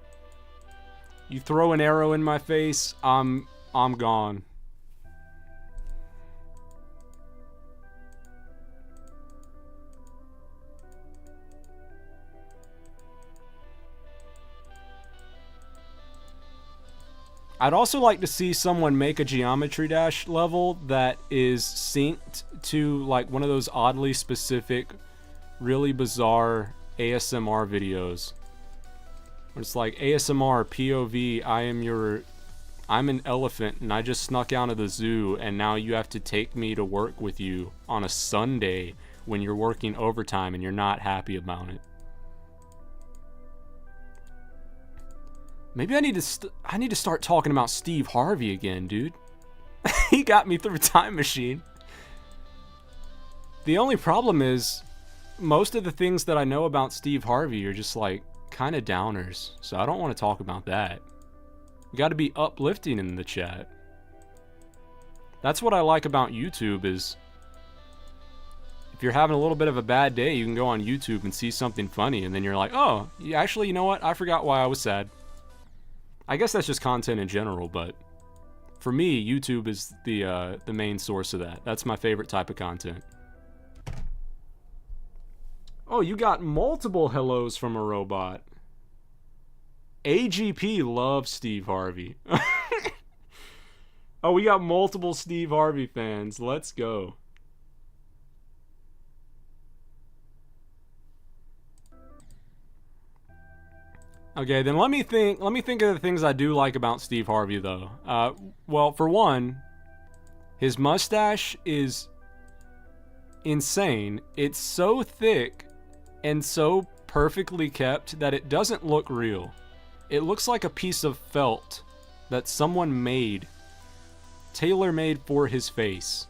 You throw an arrow in my face, I'm gone. I'd also like to see someone make a Geometry Dash level that is synced to like one of those oddly specific, really bizarre ASMR videos. Where it's like ASMR POV, I'm an elephant and I just snuck out of the zoo and now you have to take me to work with you on a Sunday when you're working overtime and you're not happy about it. Maybe I need to start talking about Steve Harvey again, dude. He got me through Time Machine. The only problem is most of the things that I know about Steve Harvey are just like kind of downers, so I don't want to talk about that. We got to be uplifting in the chat. That's what I like about YouTube is if you're having a little bit of a bad day, you can go on YouTube and see something funny and then you're like, "Oh, actually, you know what? I forgot why I was sad." I guess that's just content in general, but for me, YouTube is the main source of that. That's my favorite type of content. Oh, you got multiple hellos from a robot. AGP loves Steve Harvey. Oh, we got multiple Steve Harvey fans. Let's go. Okay, then let me think of the things I do like about Steve Harvey, though. Well, for one, his mustache is insane. It's so thick and so perfectly kept that it doesn't look real. It looks like a piece of felt that someone made, tailor-made for his face.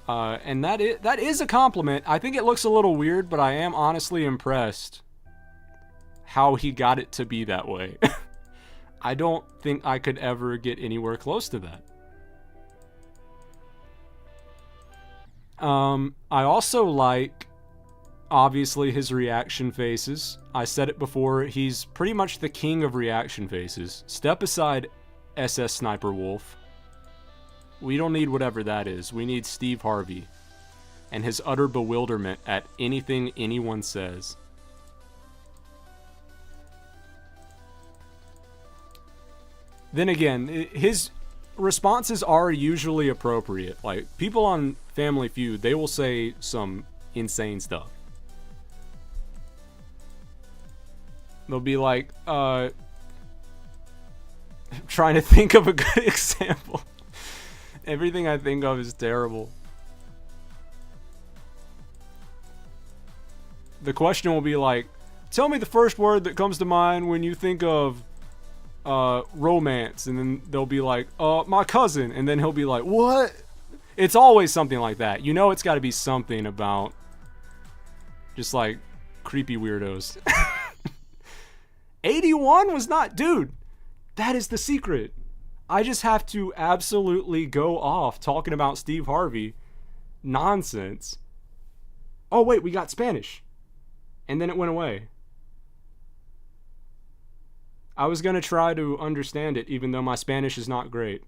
And that is a compliment. I think it looks a little weird, but I am honestly impressed how he got it to be that way. I don't think I could ever get anywhere close to that. I also like, obviously, his reaction faces. I said it before, he's pretty much the king of reaction faces. Step aside SS Sniper Wolf. We don't need whatever that is. We need Steve Harvey and his utter bewilderment at anything anyone says. Then again, his responses are usually appropriate. Like, people on Family Feud, they will say some insane stuff. They'll be like, I'm trying to think of a good example. Everything I think of is terrible. The question will be like, tell me the first word that comes to mind when you think of romance, and then they'll be like, my cousin, and then he'll be like, what? It's always something like that. You know, it's got to be something about just like creepy weirdos. 81 was not, dude, that is the secret. I just have to absolutely go off talking about Steve Harvey nonsense. Oh wait, we got Spanish, and then it went away. I was going to try to understand it, even though my Spanish is not great.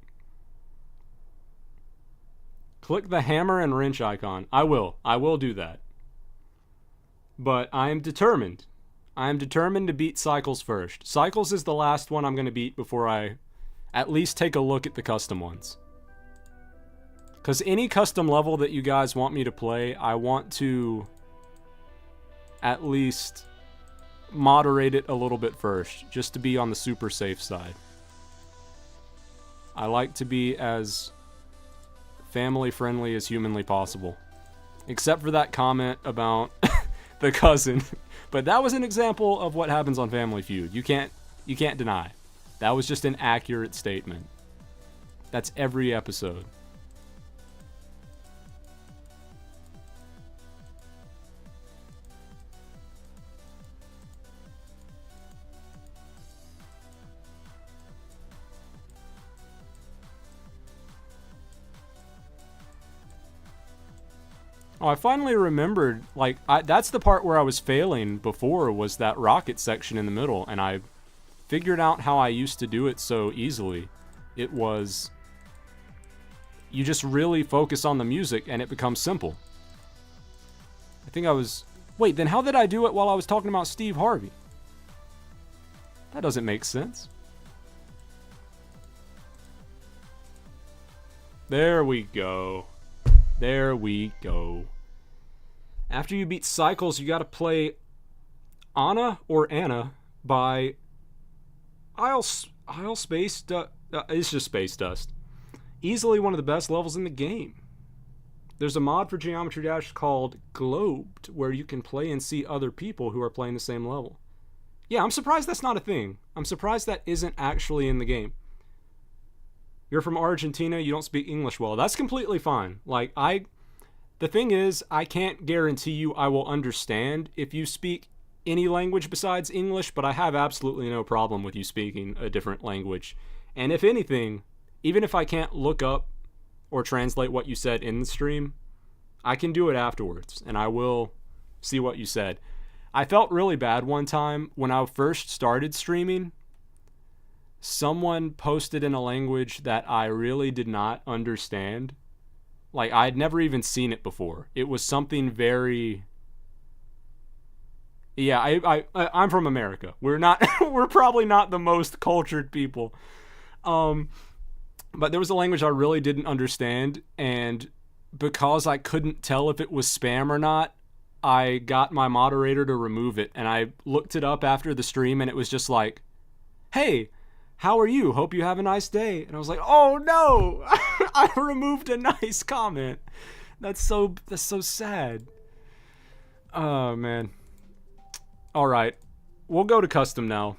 Click the hammer and wrench icon. I will do that. But I am determined. I am determined to beat Cycles first. Cycles is the last one I'm going to beat before I at least take a look at the custom ones. Because any custom level that you guys want me to play, I want to at least moderate it a little bit first, just to be on the super safe side. I like to be as family friendly as humanly possible. Except for that comment about the cousin. But that was an example of what happens on Family Feud. You can't deny. That was just an accurate statement. That's every episode. Oh, I finally remembered, like, that's the part where I was failing before, was that rocket section in the middle, and I figured out how I used to do it so easily. It was, you just really focus on the music, and it becomes simple. I think I was, wait, then how did I do it while I was talking about Steve Harvey? That doesn't make sense. There we go. There we go. After you beat Cycles, you gotta play Anna or Anna by Isle Space it's just Space Dust. Easily one of the best levels in the game. There's a mod for Geometry Dash called Globed, where you can play and see other people who are playing the same level. Yeah, I'm surprised that's not a thing. I'm surprised that isn't actually in the game. You're from Argentina, you don't speak English well. That's completely fine. Like, the thing is, I can't guarantee you I will understand if you speak any language besides English, but I have absolutely no problem with you speaking a different language. And if anything, even if I can't look up or translate what you said in the stream, I can do it afterwards, and I will see what you said. I felt really bad one time when I first started streaming. Someone posted in a language that I really did not understand. Like, I'd never even seen it before. It was something very... Yeah, I'm from America. We're probably not the most cultured people. But there was a language I really didn't understand, and because I couldn't tell if it was spam or not, I got my moderator to remove it, and I looked it up after the stream, and it was just like, hey, how are you? Hope you have a nice day. And I was like, oh no, I removed a nice comment. That's so sad. Oh man. All right, we'll go to custom now.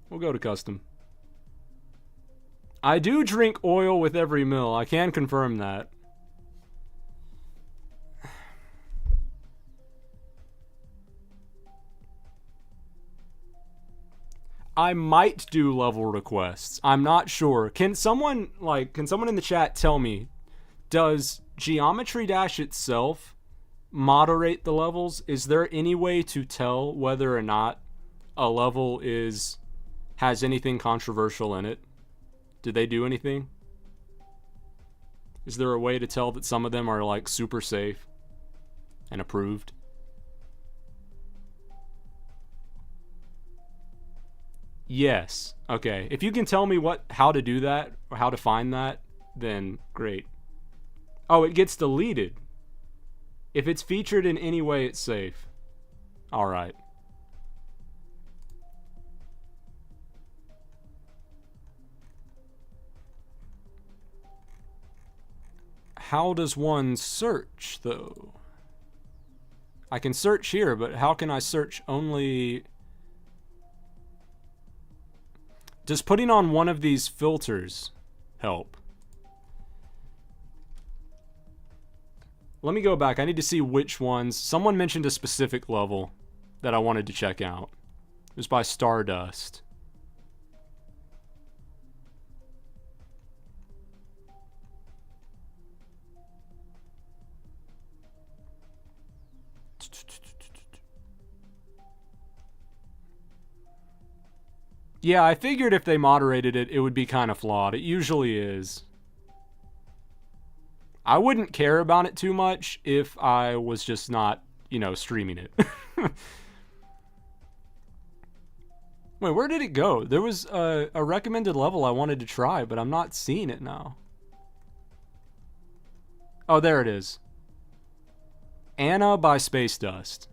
We'll go to custom. I do drink oil with every meal. I can confirm that. I might do level requests. I'm not sure. Can someone in the chat tell me, does Geometry Dash itself moderate the levels? Is there any way to tell whether or not a level has anything controversial in it? Did they do anything? Is there a way to tell that some of them are like super safe and approved? Yes. Okay. If you can tell me how to do that or how to find that, then great. Oh, it gets deleted. If it's featured in any way, it's safe. All right. How does one search, though? I can search here, but how can I search only... Does putting on one of these filters help? Let me go back. I need to see which ones. Someone mentioned a specific level that I wanted to check out. It was by Stardust. Yeah, I figured if they moderated it, it would be kind of flawed. It usually is. I wouldn't care about it too much if I was just not, streaming it. Wait, where did it go? There was a recommended level I wanted to try, but I'm not seeing it now. Oh, there it is. Anno by Space Dust.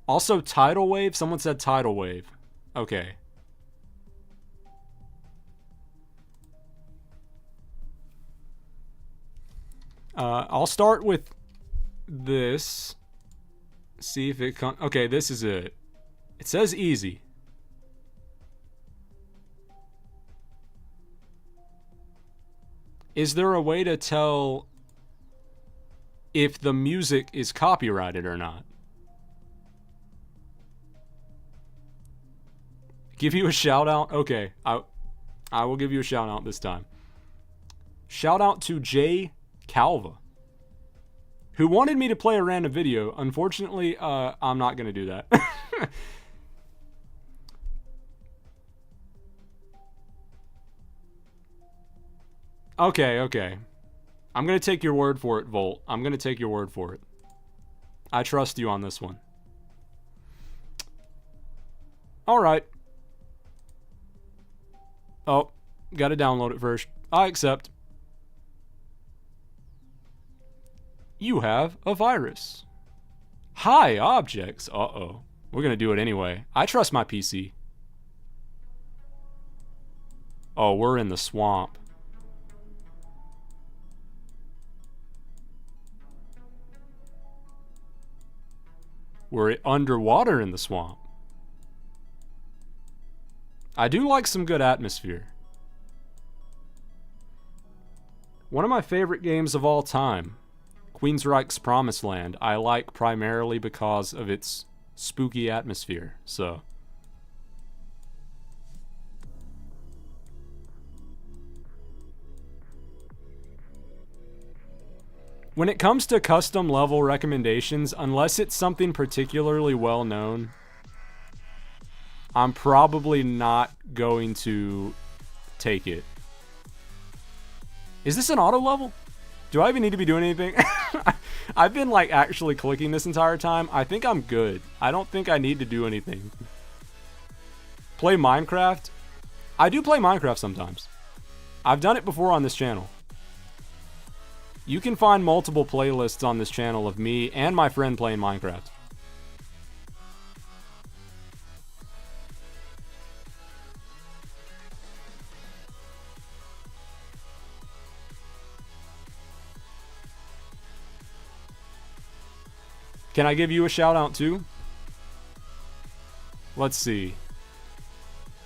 Also, Tidal Wave? Someone said Tidal Wave. Okay. I'll start with this. See if it comes. Okay, this is it. It says easy. Is there a way to tell if the music is copyrighted or not? Give you a shout out? Okay, I will give you a shout out this time. Shout out to Jay Calva, who wanted me to play a random video. Unfortunately, I'm not going to do that. Okay. I'm going to take your word for it, Volt. I'm going to take your word for it. I trust you on this one. Alright. Oh, gotta download it first. I accept. You have a virus. Hi, objects. Uh-oh. We're gonna do it anyway. I trust my PC. Oh, we're in the swamp. We're underwater in the swamp. I do like some good atmosphere. One of my favorite games of all time, Queensryche's Promised Land, I like primarily because of its spooky atmosphere, so. When it comes to custom level recommendations, unless it's something particularly well known, I'm probably not going to take it. Is this an auto level? Do I even need to be doing anything? I've been like actually clicking this entire time. I think I'm good. I don't think I need to do anything. Play Minecraft? I do play Minecraft sometimes. I've done it before on this channel. You can find multiple playlists on this channel of me and my friend playing Minecraft. Can I give you a shout out too? Let's see.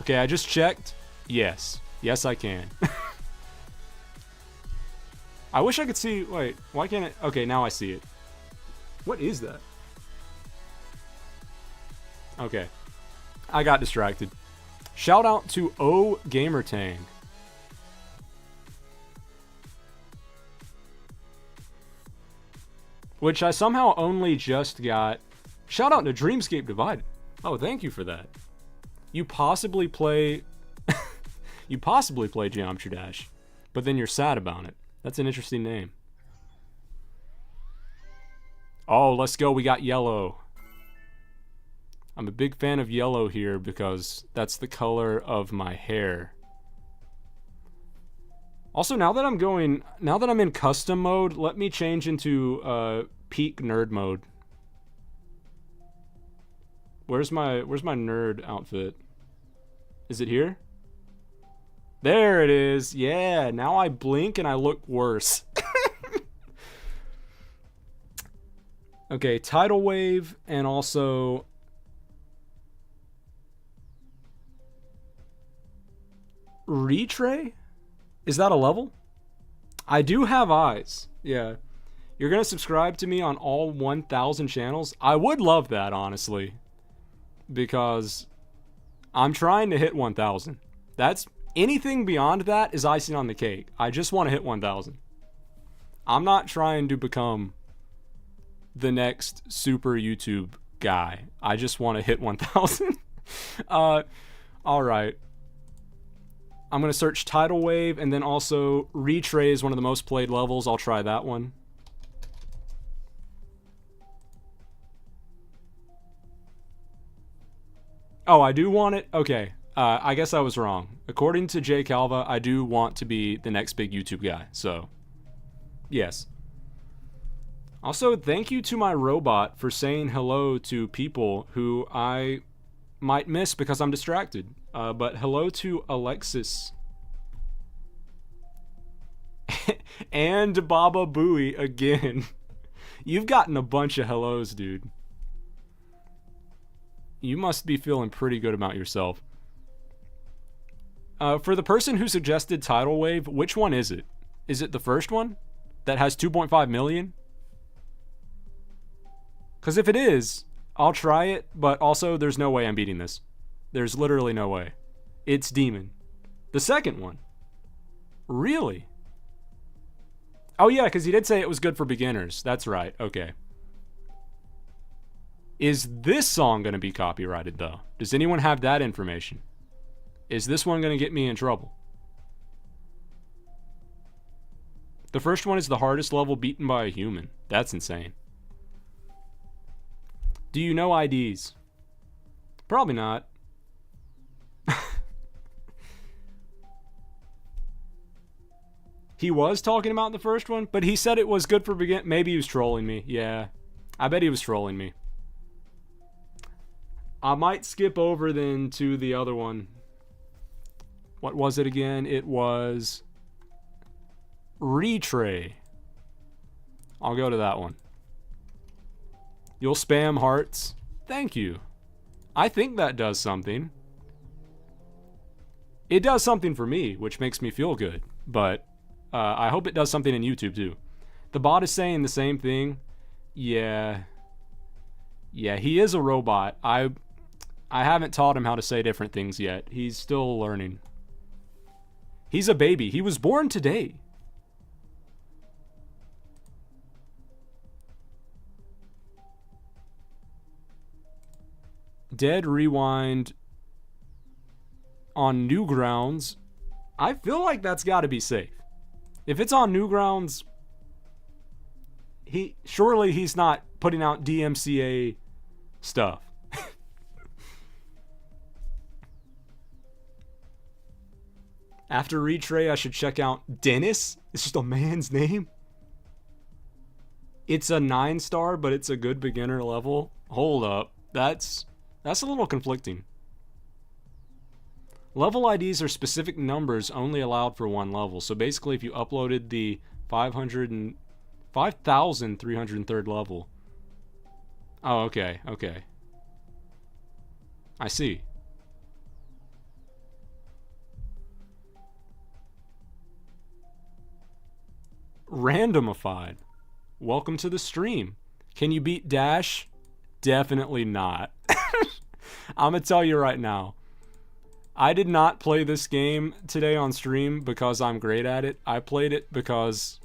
Okay, I just checked. Yes. Yes, I can. I wish I could see... Wait, why can't it... Okay, now I see it. What is that? Okay. I got distracted. Shout out to O Gamertang. Which I somehow only just got. Shout out to Dreamscape Divided. Oh, thank you for that. You possibly play... you possibly play Geometry Dash, but then you're sad about it. That's an interesting name. Oh, let's go. We got yellow. I'm a big fan of yellow here because that's the color of my hair. Also, now that I'm in custom mode, let me change into peak nerd mode. Where's my nerd outfit? Is it here? There it is. Yeah, now I blink and I look worse. Okay, Tidal Wave and also Retray? Is that a level? I do have eyes. Yeah. You're going to subscribe to me on all 1,000 channels? I would love that, honestly. Because I'm trying to hit 1,000. That's... Anything beyond that is icing on the cake. I just want to hit 1,000. I'm not trying to become the next super YouTube guy. I just want to hit 1,000. Alright. I'm going to search Tidal Wave, and then also Retray is one of the most played levels. I'll try that one. Oh, I do want it? Okay. I guess I was wrong. According to Jay Calva, I do want to be the next big YouTube guy. So, yes. Also, thank you to my robot for saying hello to people who I might miss because I'm distracted. But hello to Alexis. And Baba Booey again. You've gotten a bunch of hellos, dude. You must be feeling pretty good about yourself. For the person who suggested Tidal Wave, which one is it? Is it the first one that has 2.5 million? Because if it is, I'll try it, but also there's no way I'm beating this. There's literally no way. It's Demon. The second one. Really? Oh yeah, because he did say it was good for beginners. That's right, okay. Is this song going to be copyrighted, though? Does anyone have that information? Is this one going to get me in trouble? The first one is the hardest level beaten by a human. That's insane. Do you know IDs? Probably not. He was talking about the first one, but he said it was good for begin. Maybe he was trolling me. Yeah, I bet he was trolling me. I might skip over then to the other one. What was it again? It was Retray. I'll go to that one. You'll spam hearts. Thank you. I think that does something. It does something for me, which makes me feel good. But I hope it does something in YouTube too. The bot is saying the same thing. Yeah. Yeah, he is a robot. I haven't taught him how to say different things yet. He's still learning. He's a baby. He was born today. Dead Rewind on Newgrounds. I feel like that's got to be safe. If it's on Newgrounds, surely he's not putting out DMCA stuff. After Retray, I should check out Dennis. It's just a man's name. It's a 9-star, but it's a good beginner level. Hold up. That's a little conflicting. Level IDs are specific numbers only allowed for one level. So basically, if you uploaded the 5,303rd level. Oh, okay, okay. I see. Randomified. Welcome to the stream. Can you beat Dash? Definitely not. I'm gonna tell you right now. I did not play this game today on stream because I'm great at it. I played it because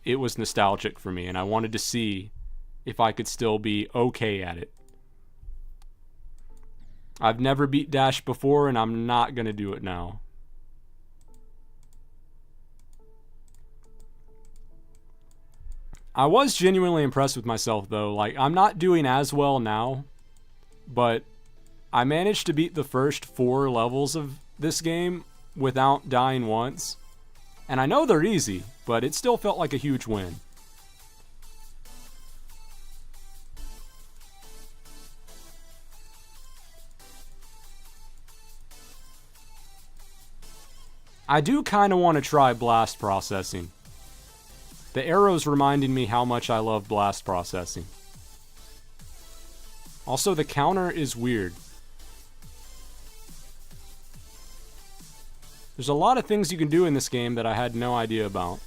it was nostalgic for me and I wanted to see if I could still be okay at it. I've never beat Dash before and I'm not gonna do it now. I was genuinely impressed with myself though. Like, I'm not doing as well now, but I managed to beat the first 4 levels of this game without dying once. And I know they're easy, but it still felt like a huge win. I do kind of want to try blast processing. The arrow's reminding me how much I love blast processing. Also, the counter is weird. There's a lot of things you can do in this game that I had no idea about.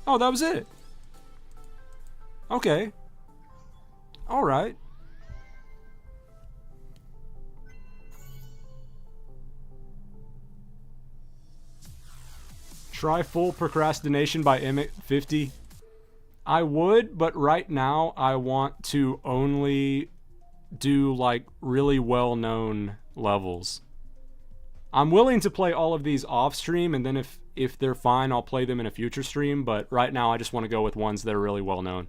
Oh, that was it. Okay. Alright. Try full procrastination by Emmett50. I would, but right now I want to only do like really well-known levels. I'm willing to play all of these off stream, and then if they're fine, I'll play them in a future stream, but right now I just want to go with ones that are really well-known.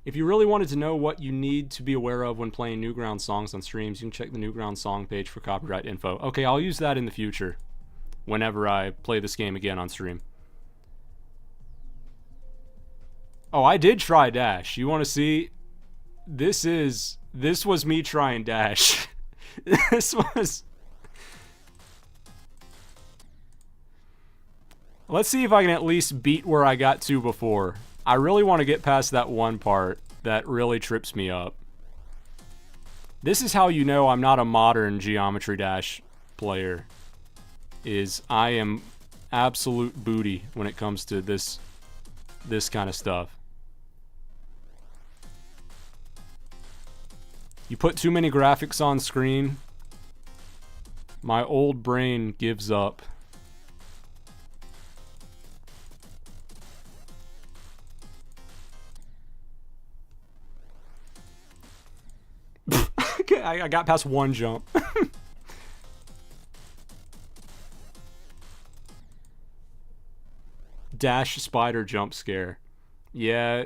If you really wanted to know what you need to be aware of when playing Newgrounds songs on streams, you can check the Newgrounds song page for copyright info. Okay, I'll use that in the future whenever I play this game again on stream. Oh, I did try Dash. You want to see? This was me trying Dash. This was... Let's see if I can at least beat where I got to before. I really want to get past that one part that really trips me up. This is how you know I'm not a modern Geometry Dash player. Is I am absolute booty when it comes to this kind of stuff. You put too many graphics on screen, my old brain gives up. Okay, I got past one jump. Dash spider jump scare. Yeah.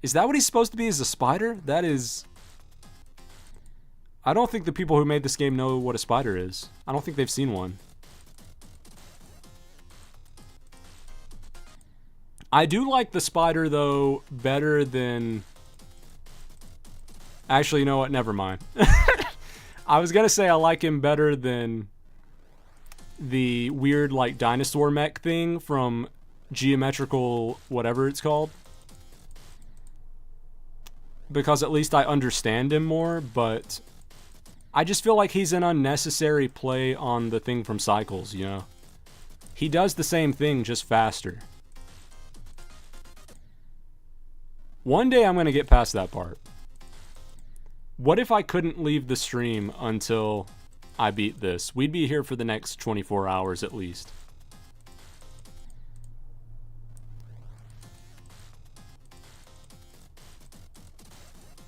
Is that what he's supposed to be, as a spider? That is... I don't think the people who made this game know what a spider is. I don't think they've seen one. I do like the spider, though, better than... Actually, you know what? Never mind. I was gonna say I like him better than the weird, like, dinosaur mech thing from Geometrical whatever it's called. Because at least I understand him more, but I just feel like he's an unnecessary play on the thing from Cycles, you know? He does the same thing, just faster. One day I'm gonna get past that part. What if I couldn't leave the stream until I beat this? We'd be here for the next 24 hours at least.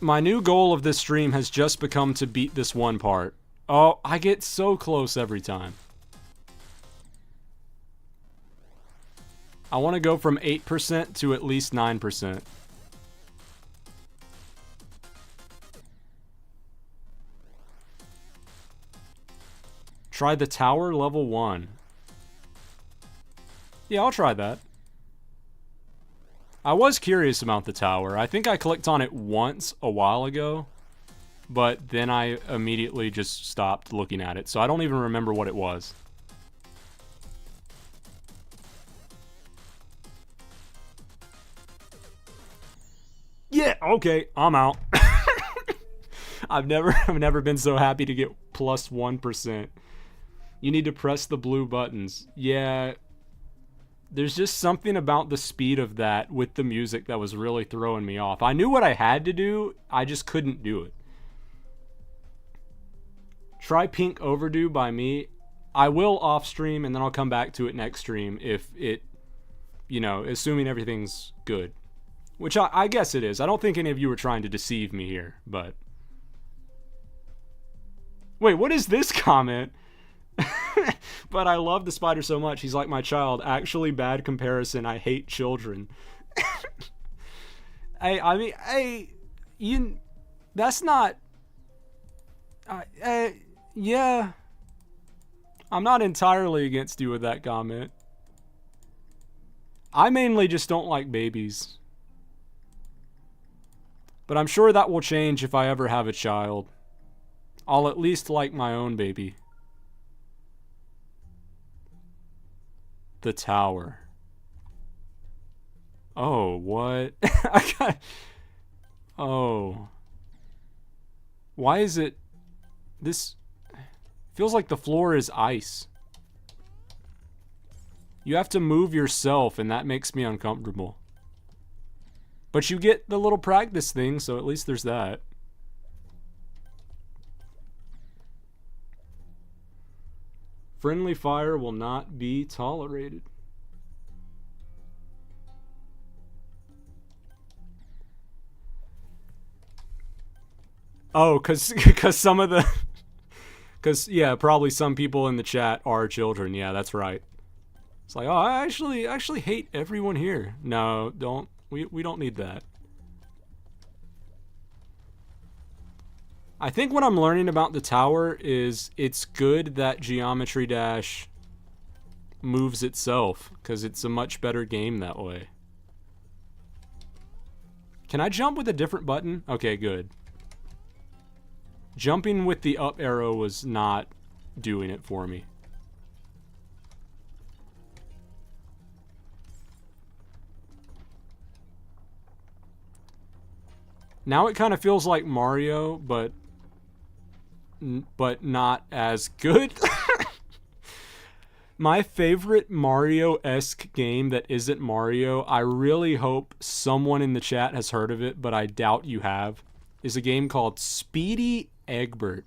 My new goal of this stream has just become to beat this one part. Oh, I get so close every time. I want to go from 8% to at least 9%. Try the tower level 1. Yeah, I'll try that. I was curious about the tower. I think I clicked on it once a while ago, but then I immediately just stopped looking at it, so I don't even remember what it was. Yeah, okay, I'm out. I've never been so happy to get plus 1%. You need to press the blue buttons. Yeah, there's just something about the speed of that with the music that was really throwing me off. I knew what I had to do, I just couldn't do it. Try Pink Overdue by me. I will off stream and then I'll come back to it next stream if it, you know, assuming everything's good. Which I guess it is. I don't think any of you were trying to deceive me here, but... Wait, what is this comment? But I love the spider so much. He's like my child. Actually, bad comparison. I hate children. I mean, that's not... yeah. I'm not entirely against you with that comment. I mainly just don't like babies. But I'm sure that will change if I ever have a child. I'll at least like my own baby. The tower. Oh, what? I got... Oh. Why is it... This... Feels like the floor is ice. You have to move yourself, and that makes me uncomfortable. But you get the little practice thing, so at least there's that. Friendly fire will not be tolerated. Oh, cause some of the... Cause, yeah, probably some people in the chat are children. Yeah, that's right. It's like, oh, I actually hate everyone here. No, don't. We don't need that. I think what I'm learning about the tower is it's good that Geometry Dash moves itself, because it's a much better game that way. Can I jump with a different button? Okay, good. Jumping with the up arrow was not doing it for me. Now it kind of feels like Mario, but not as good. My favorite Mario-esque game that isn't Mario, I really hope someone in the chat has heard of it, but I doubt you have, is a game called Speedy Egbert.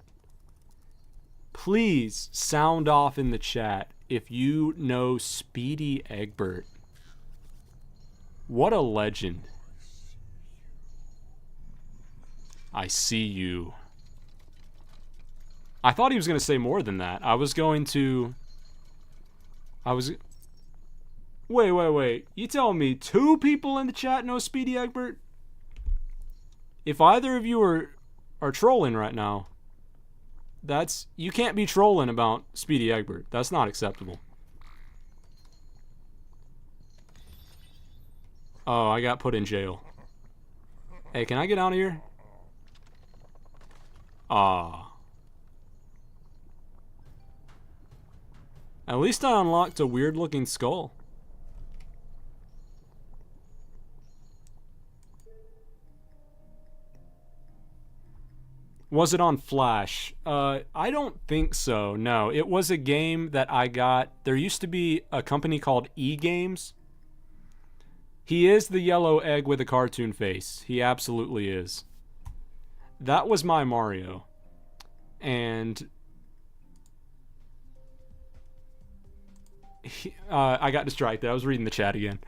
Please sound off in the chat if you know Speedy Egbert. What a legend. I see you. I thought he was going to say more than that. Wait. You telling me 2 people in the chat know Speedy Egbert? If either of you are trolling right now, you can't be trolling about Speedy Egbert. That's not acceptable. Oh, I got put in jail. Hey, can I get out of here? Ah. At least I unlocked a weird-looking skull. Was it on Flash? I don't think so, no. It was a game that I got. There used to be a company called E-Games. He is the yellow egg with a cartoon face. He absolutely is. That was my Mario. And I got distracted. I was reading the chat again.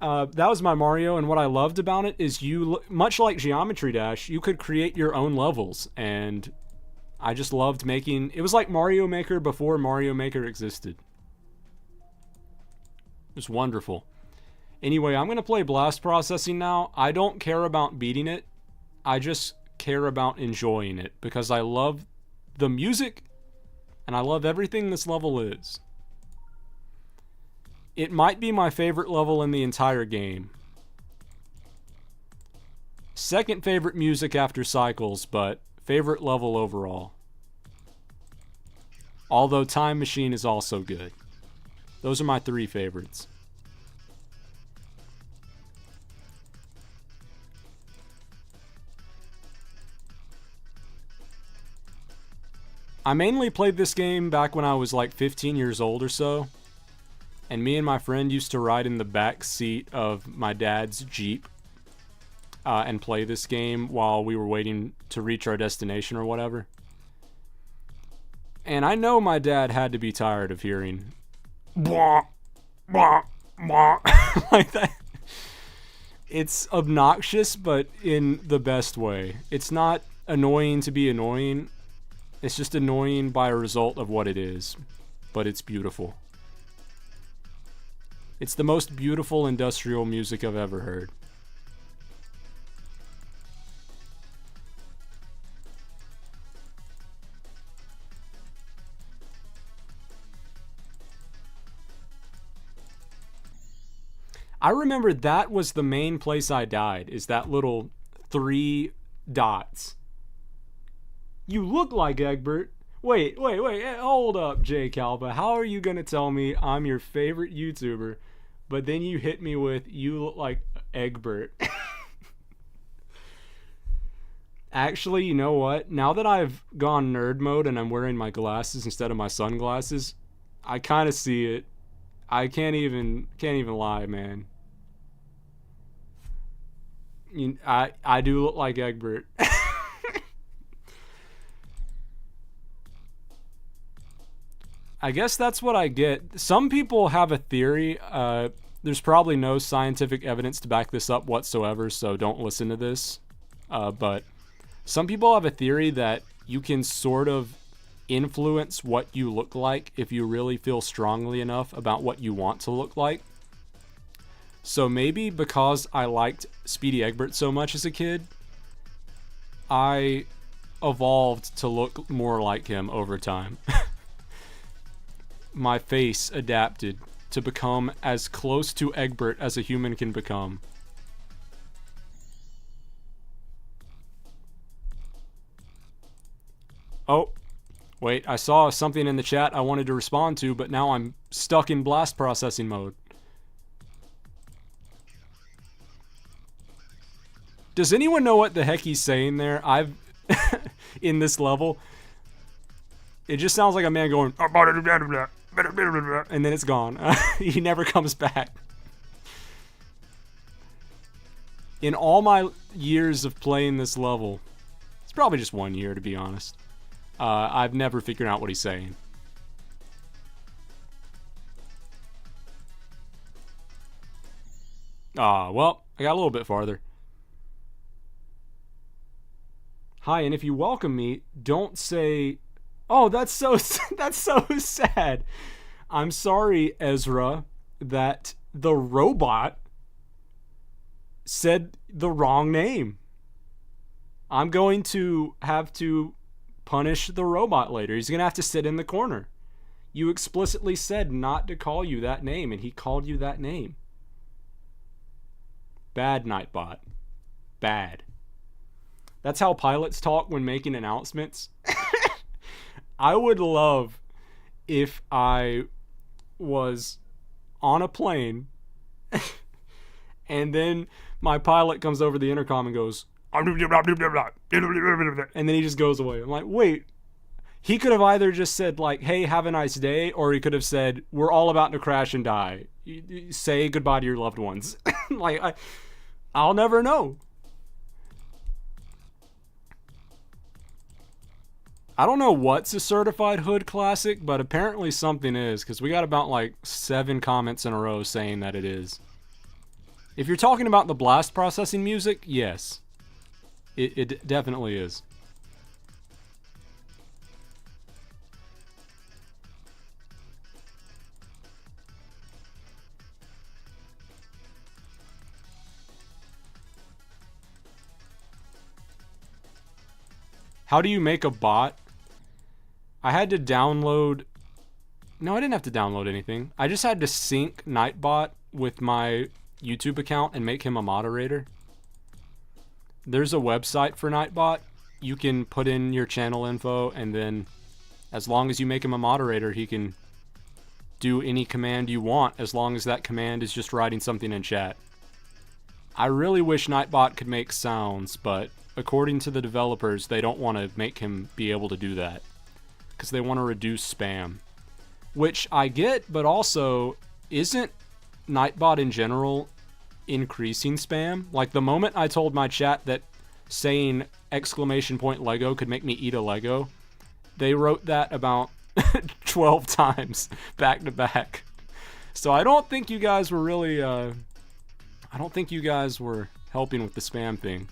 That was my Mario, and what I loved about it is much like Geometry Dash, you could create your own levels, and I just loved making... It was like Mario Maker before Mario Maker existed. It was wonderful. Anyway, I'm going to play Blast Processing now. I don't care about beating it. I just care about enjoying it, because I love the music, and I love everything this level is. It might be my favorite level in the entire game. Second favorite music after Cycles, but favorite level overall. Although Time Machine is also good. Those are my 3 favorites. I mainly played this game back when I was like 15 years old or so. And me and my friend used to ride in the back seat of my dad's Jeep and play this game while we were waiting to reach our destination or whatever. And I know my dad had to be tired of hearing blah, blah, blah, like that. It's obnoxious, but in the best way. It's not annoying to be annoying. It's just annoying by a result of what it is. But it's beautiful. It's the most beautiful industrial music I've ever heard. I remember that was the main place I died, is that little 3 dots. You look like Egbert. Wait, hold up, J Calva. How are you gonna tell me I'm your favorite YouTuber, but then you hit me with, you look like Egbert? Actually, you know what? Now that I've gone nerd mode and I'm wearing my glasses instead of my sunglasses, I kind of see it. I can't even lie, man. I do look like Egbert. I guess that's what I get. Some people have a theory. There's probably no scientific evidence to back this up whatsoever, so don't listen to this. But some people have a theory that you can sort of influence what you look like if you really feel strongly enough about what you want to look like. So maybe because I liked Speedy Egbert so much as a kid, I evolved to look more like him over time. My face adapted to become as close to Egbert as a human can become. Oh, wait, I saw something in the chat I wanted to respond to, but now I'm stuck in blast processing mode. Does anyone know what the heck he's saying there? In this level, it just sounds like a man going, and then it's gone. He never comes back. In all my years of playing this level, it's probably just 1 year to be honest, I've never figured out what he's saying. Well, I got a little bit farther. Hi, and if you welcome me, don't say, oh, that's so sad. I'm sorry, Ezra, that the robot said the wrong name. I'm going to have to punish the robot later. He's going to have to sit in the corner. You explicitly said not to call you that name, and he called you that name. Bad, Nightbot. Bad. That's how pilots talk when making announcements. I would love if I was on a plane and then my pilot comes over the intercom and goes, and then he just goes away. I'm like, wait. He could have either just said, like, hey, have a nice day, or he could have said, we're all about to crash and die. Say goodbye to your loved ones. Like, I'll never know. I don't know what's a certified hood classic, but apparently something is, because we got about like 7 comments in a row saying that it is. If you're talking about the blast processing music, yes. It definitely is. How do you make a bot? I had to download... No, I didn't have to download anything. I just had to sync Nightbot with my YouTube account and make him a moderator. There's a website for Nightbot. You can put in your channel info, and then as long as you make him a moderator, he can do any command you want, as long as that command is just writing something in chat. I really wish Nightbot could make sounds, but according to the developers, they don't want to make him be able to do that, because they want to reduce spam. Which I get, but also, isn't Nightbot in general increasing spam? Like, the moment I told my chat that saying Lego could make me eat a Lego, they wrote that about 12 times back to back. So I don't think you guys were really, I don't think you guys were helping with the spam thing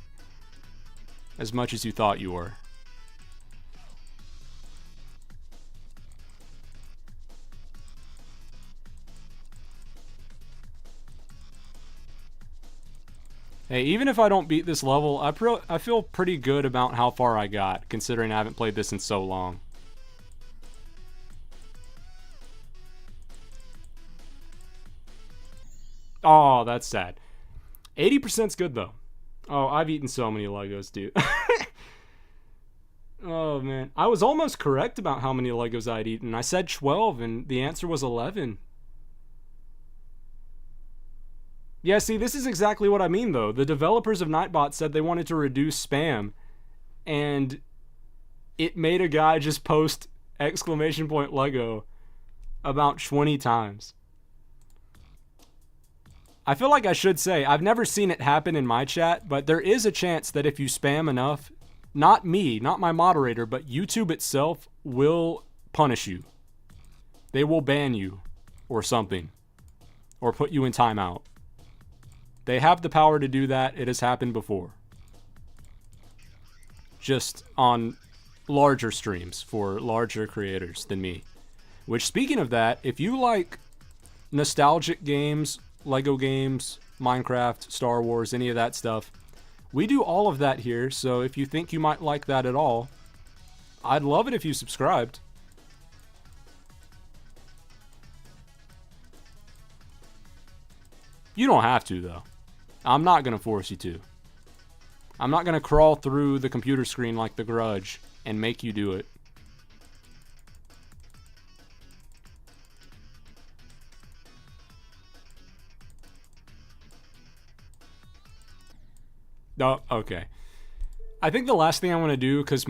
as much as you thought you were. Hey, even if I don't beat this level, I feel pretty good about how far I got, considering I haven't played this in so long. Oh, that's sad. 80%'s good, though. Oh, I've eaten so many Legos, dude. Oh, man. I was almost correct about how many Legos I'd eaten. I said 12, and the answer was 11. Yeah, see, this is exactly what I mean, though. The developers of Nightbot said they wanted to reduce spam, and it made a guy just post Lego about 20 times. I feel like I should say, I've never seen it happen in my chat, but there is a chance that if you spam enough, not me, not my moderator, but YouTube itself will punish you. They will ban you, or something, or put you in timeout. They have the power to do that. It has happened before. Just on larger streams for larger creators than me. Which, speaking of that, if you like nostalgic games, Lego games, Minecraft, Star Wars, any of that stuff, We do all of that here, so if you think you might like that at all, I'd love it if you subscribed. You don't have to, though. I'm not going to force you to. I'm not going to crawl through the computer screen like The Grudge and make you do it. Oh, okay. I think the last thing I want to do, because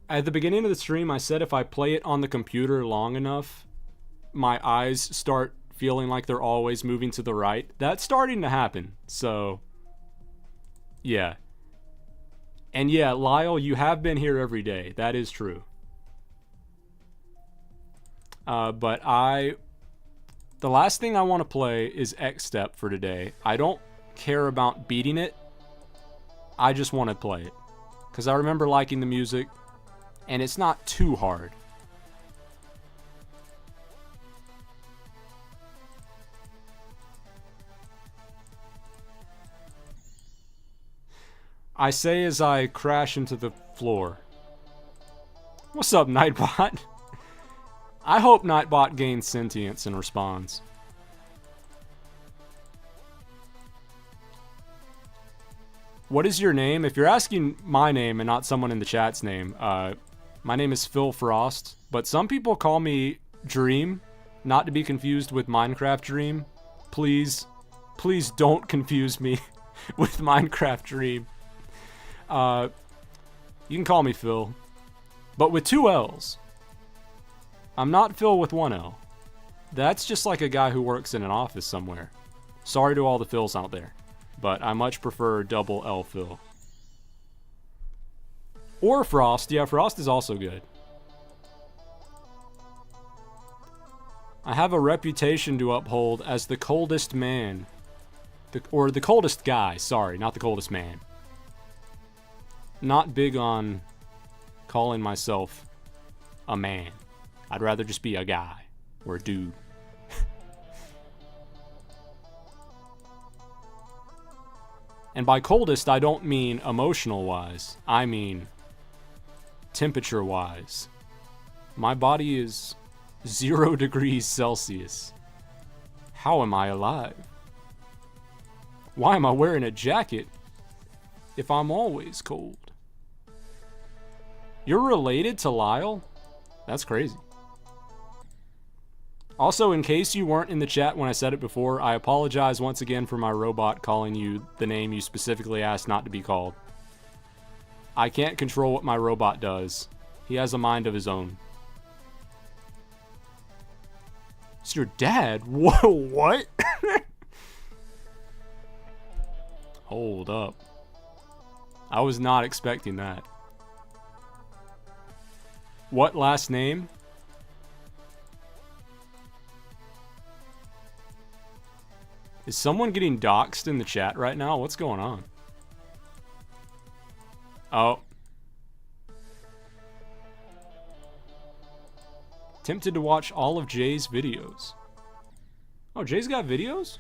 at the beginning of the stream, I said if I play it on the computer long enough, my eyes start feeling like they're always moving to the right. That's starting to happen, so yeah. And yeah, Lyle, you have been here every day. That is true. But the last thing I want to play is X-Step for today. I don't care about beating it. I just want to play it. Because I remember liking the music, and it's not too hard. I say as I crash into the floor. What's up, Nightbot? I hope Nightbot gains sentience and responds. What is your name? If you're asking my name and not someone in the chat's name, my name is Phill Frost, but some people call me Dream, not to be confused with Minecraft Dream. Please don't confuse me with Minecraft Dream. You can call me Phill, but with 2 L's. I'm not Phill with 1 L. That's just like a guy who works in an office somewhere. Sorry to all the Phils out there, but I much prefer double L Phill. Or Frost. Yeah, Frost is also good. I have a reputation to uphold as the coldest man. Or the coldest guy, sorry, not the coldest man. Not big on calling myself a man. I'd rather just be a guy or a dude. And by coldest, I don't mean emotional-wise. I mean temperature-wise. My body is 0 degrees Celsius. How am I alive? Why am I wearing a jacket if I'm always cold? You're related to Lyle? That's crazy. Also, in case you weren't in the chat when I said it before, I apologize once again for my robot calling you the name you specifically asked not to be called. I can't control what my robot does. He has a mind of his own. It's your dad? Whoa, what? Hold up. I was not expecting that. What last name? Is someone getting doxxed in the chat right now? What's going on? Oh. Tempted to watch all of Jay's videos. Oh, Jay's got videos?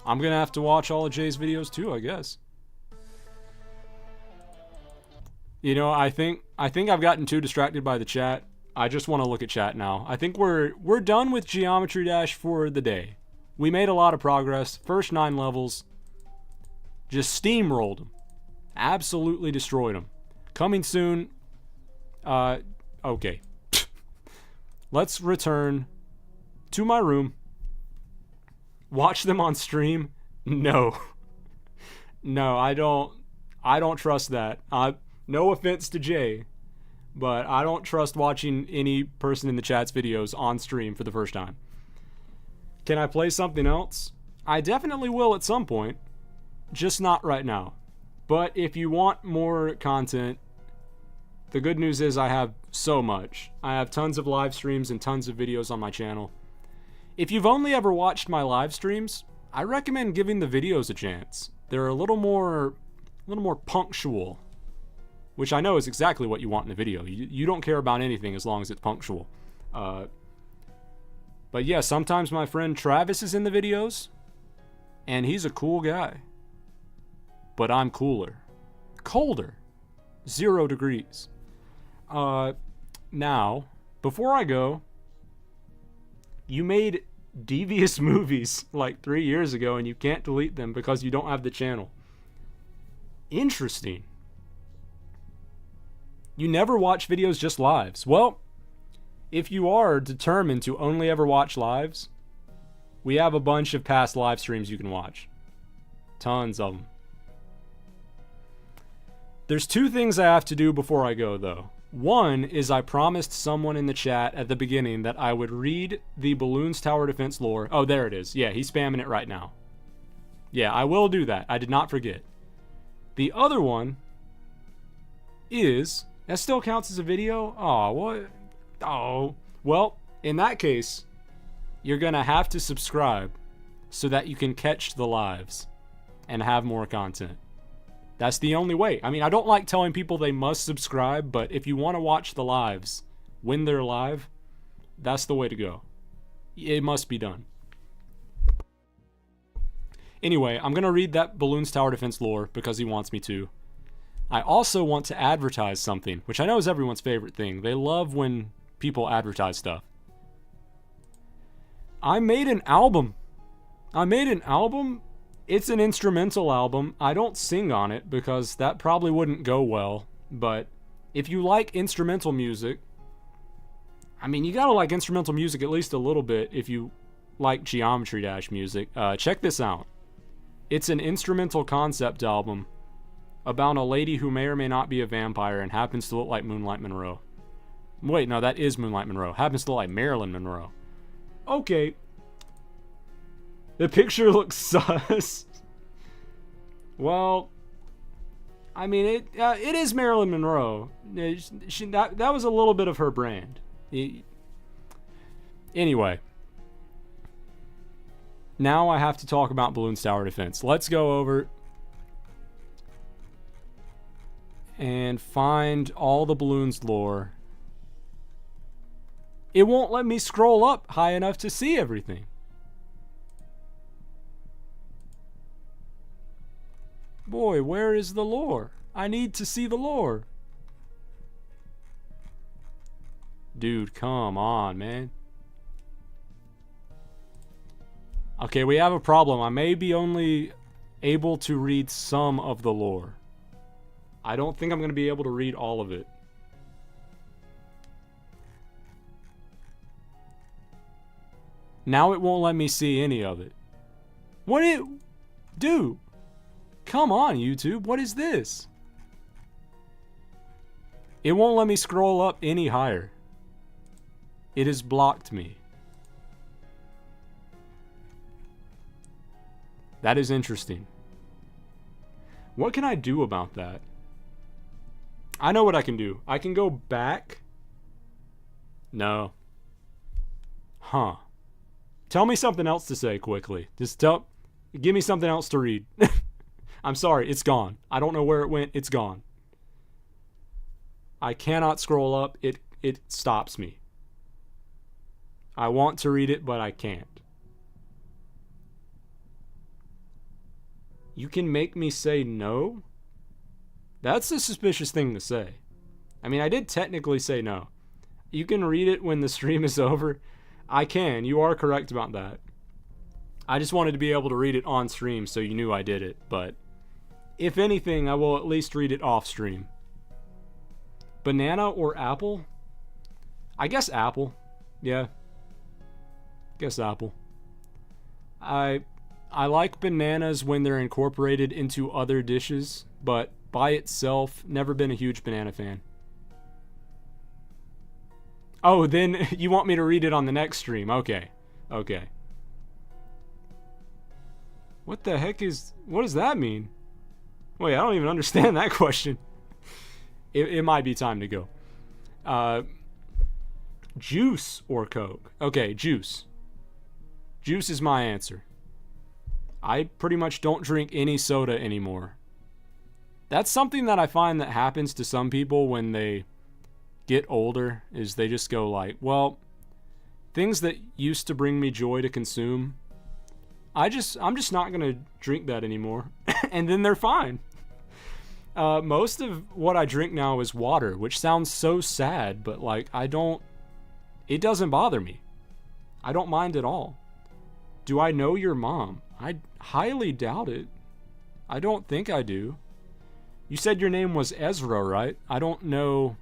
I'm gonna have to watch all of Jay's videos too, I guess. You know, I think I've gotten too distracted by the chat. I just want to look at chat now. I think we're done with Geometry Dash for the day. We made a lot of progress. First 9 levels. Just steamrolled them. Absolutely destroyed them. Coming soon. Okay. Let's return to my room. Watch them on stream? No. No, I don't trust that. No offense to Jay, but I don't trust watching any person in the chat's videos on stream for the first time. Can I play something else? I definitely will at some point, just not right now. But if you want more content, the good news is I have so much. I have tons of live streams and tons of videos on my channel. If you've only ever watched my live streams, I recommend giving the videos a chance. They're a little more punctual, which I know is exactly what you want in a video. You don't care about anything as long as it's punctual. But yeah, sometimes my friend Travis is in the videos. And he's a cool guy. But I'm cooler. Colder. 0 degrees. Now, before I go, you made devious movies like 3 years ago and you can't delete them because you don't have the channel. Interesting. You never watch videos, just lives. Well, if you are determined to only ever watch lives, we have a bunch of past live streams you can watch. Tons of them. There's 2 things I have to do before I go, though. One is I promised someone in the chat at the beginning that I would read the Balloons Tower Defense lore. Oh, there it is. Yeah, he's spamming it right now. Yeah, I will do that. I did not forget. The other one is... That still counts as a video? Oh, what? Oh. Well, in that case, you're going to have to subscribe so that you can catch the lives and have more content. That's the only way. I mean, I don't like telling people they must subscribe, but if you want to watch the lives when they're live, that's the way to go. It must be done. Anyway, I'm going to read that Balloons Tower Defense lore because he wants me to. I also want to advertise something, which I know is everyone's favorite thing. They love when people advertise stuff. I made an album. It's an instrumental album. I don't sing on it because that probably wouldn't go well. But if you like instrumental music, I mean, you gotta like instrumental music at least a little bit if you like Geometry Dash music. Check this out. It's an instrumental concept album about a lady who may or may not be a vampire and happens to look like Moonlight Monroe. Wait, no, that is Moonlight Monroe. Happens to look like Marilyn Monroe. Okay. The picture looks sus. Well, I mean, it is Marilyn Monroe. That was a little bit of her brand. Anyway. Now I have to talk about Balloons Tower Defense. Let's go over and find all the balloons lore. It won't let me scroll up high enough to see everything. Boy, where is the lore? I need to see the lore. Dude, come on, man. Okay, we have a problem. I may be only able to read some of the lore. I don't think I'm going to be able to read all of it. Now it won't let me see any of it. What it... Dude! Come on, YouTube. What is this? It won't let me scroll up any higher. It has blocked me. That is interesting. What can I do about that? I know what I can do. I can go back. No. Huh. Tell me something else to say quickly. Give me something else to read. I'm sorry, it's gone. I don't know where it went. It's gone. I cannot scroll up. It stops me. I want to read it, but I can't. You can make me say no? That's a suspicious thing to say. I mean, I did technically say no. You can read it when the stream is over. I can. You are correct about that. I just wanted to be able to read it on stream so you knew I did it. But if anything, I will at least read it off stream. Banana or apple? I guess apple. Yeah. Guess apple. I like bananas when they're incorporated into other dishes, but by itself, never been a huge banana fan. Oh, then you want me to read it on the next stream. Okay. Okay. What the heck is... What does that mean? Wait, I don't even understand that question. It might be time to go. Juice or Coke? Okay, juice. Juice is my answer. I pretty much don't drink any soda anymore. That's something that I find that happens to some people when they get older, is they just go like, well, things that used to bring me joy to consume, I'm just not gonna drink that anymore. And then they're fine. Most of what I drink now is water, which sounds so sad, but like it doesn't bother me. I don't mind at all. Do I know your mom? I highly doubt it. I don't think I do. You said your name was Ezra, right? I don't know.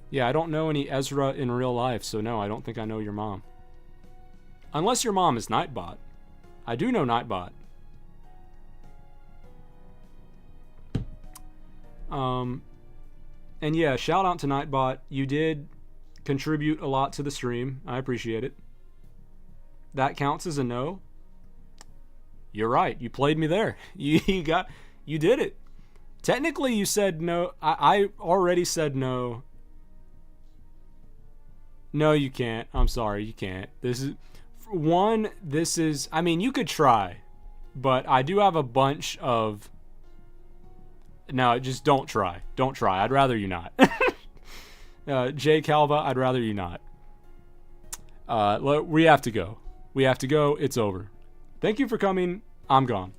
Yeah, I don't know any Ezra in real life, so no, I don't think I know your mom. Unless your mom is Nightbot. I do know Nightbot. And yeah, shout out to Nightbot. You did contribute a lot to the stream. I appreciate it. That counts as a no. You're right. You played me there. You did it. Technically, you said no. I already said no. No, you can't. I'm sorry, you can't. I mean, you could try, but I do have a bunch of... No, just don't try. Don't try. I'd rather you not. Jay Calva, I'd rather you not. We have to go. We have to go. It's over. Thank you for coming. I'm gone.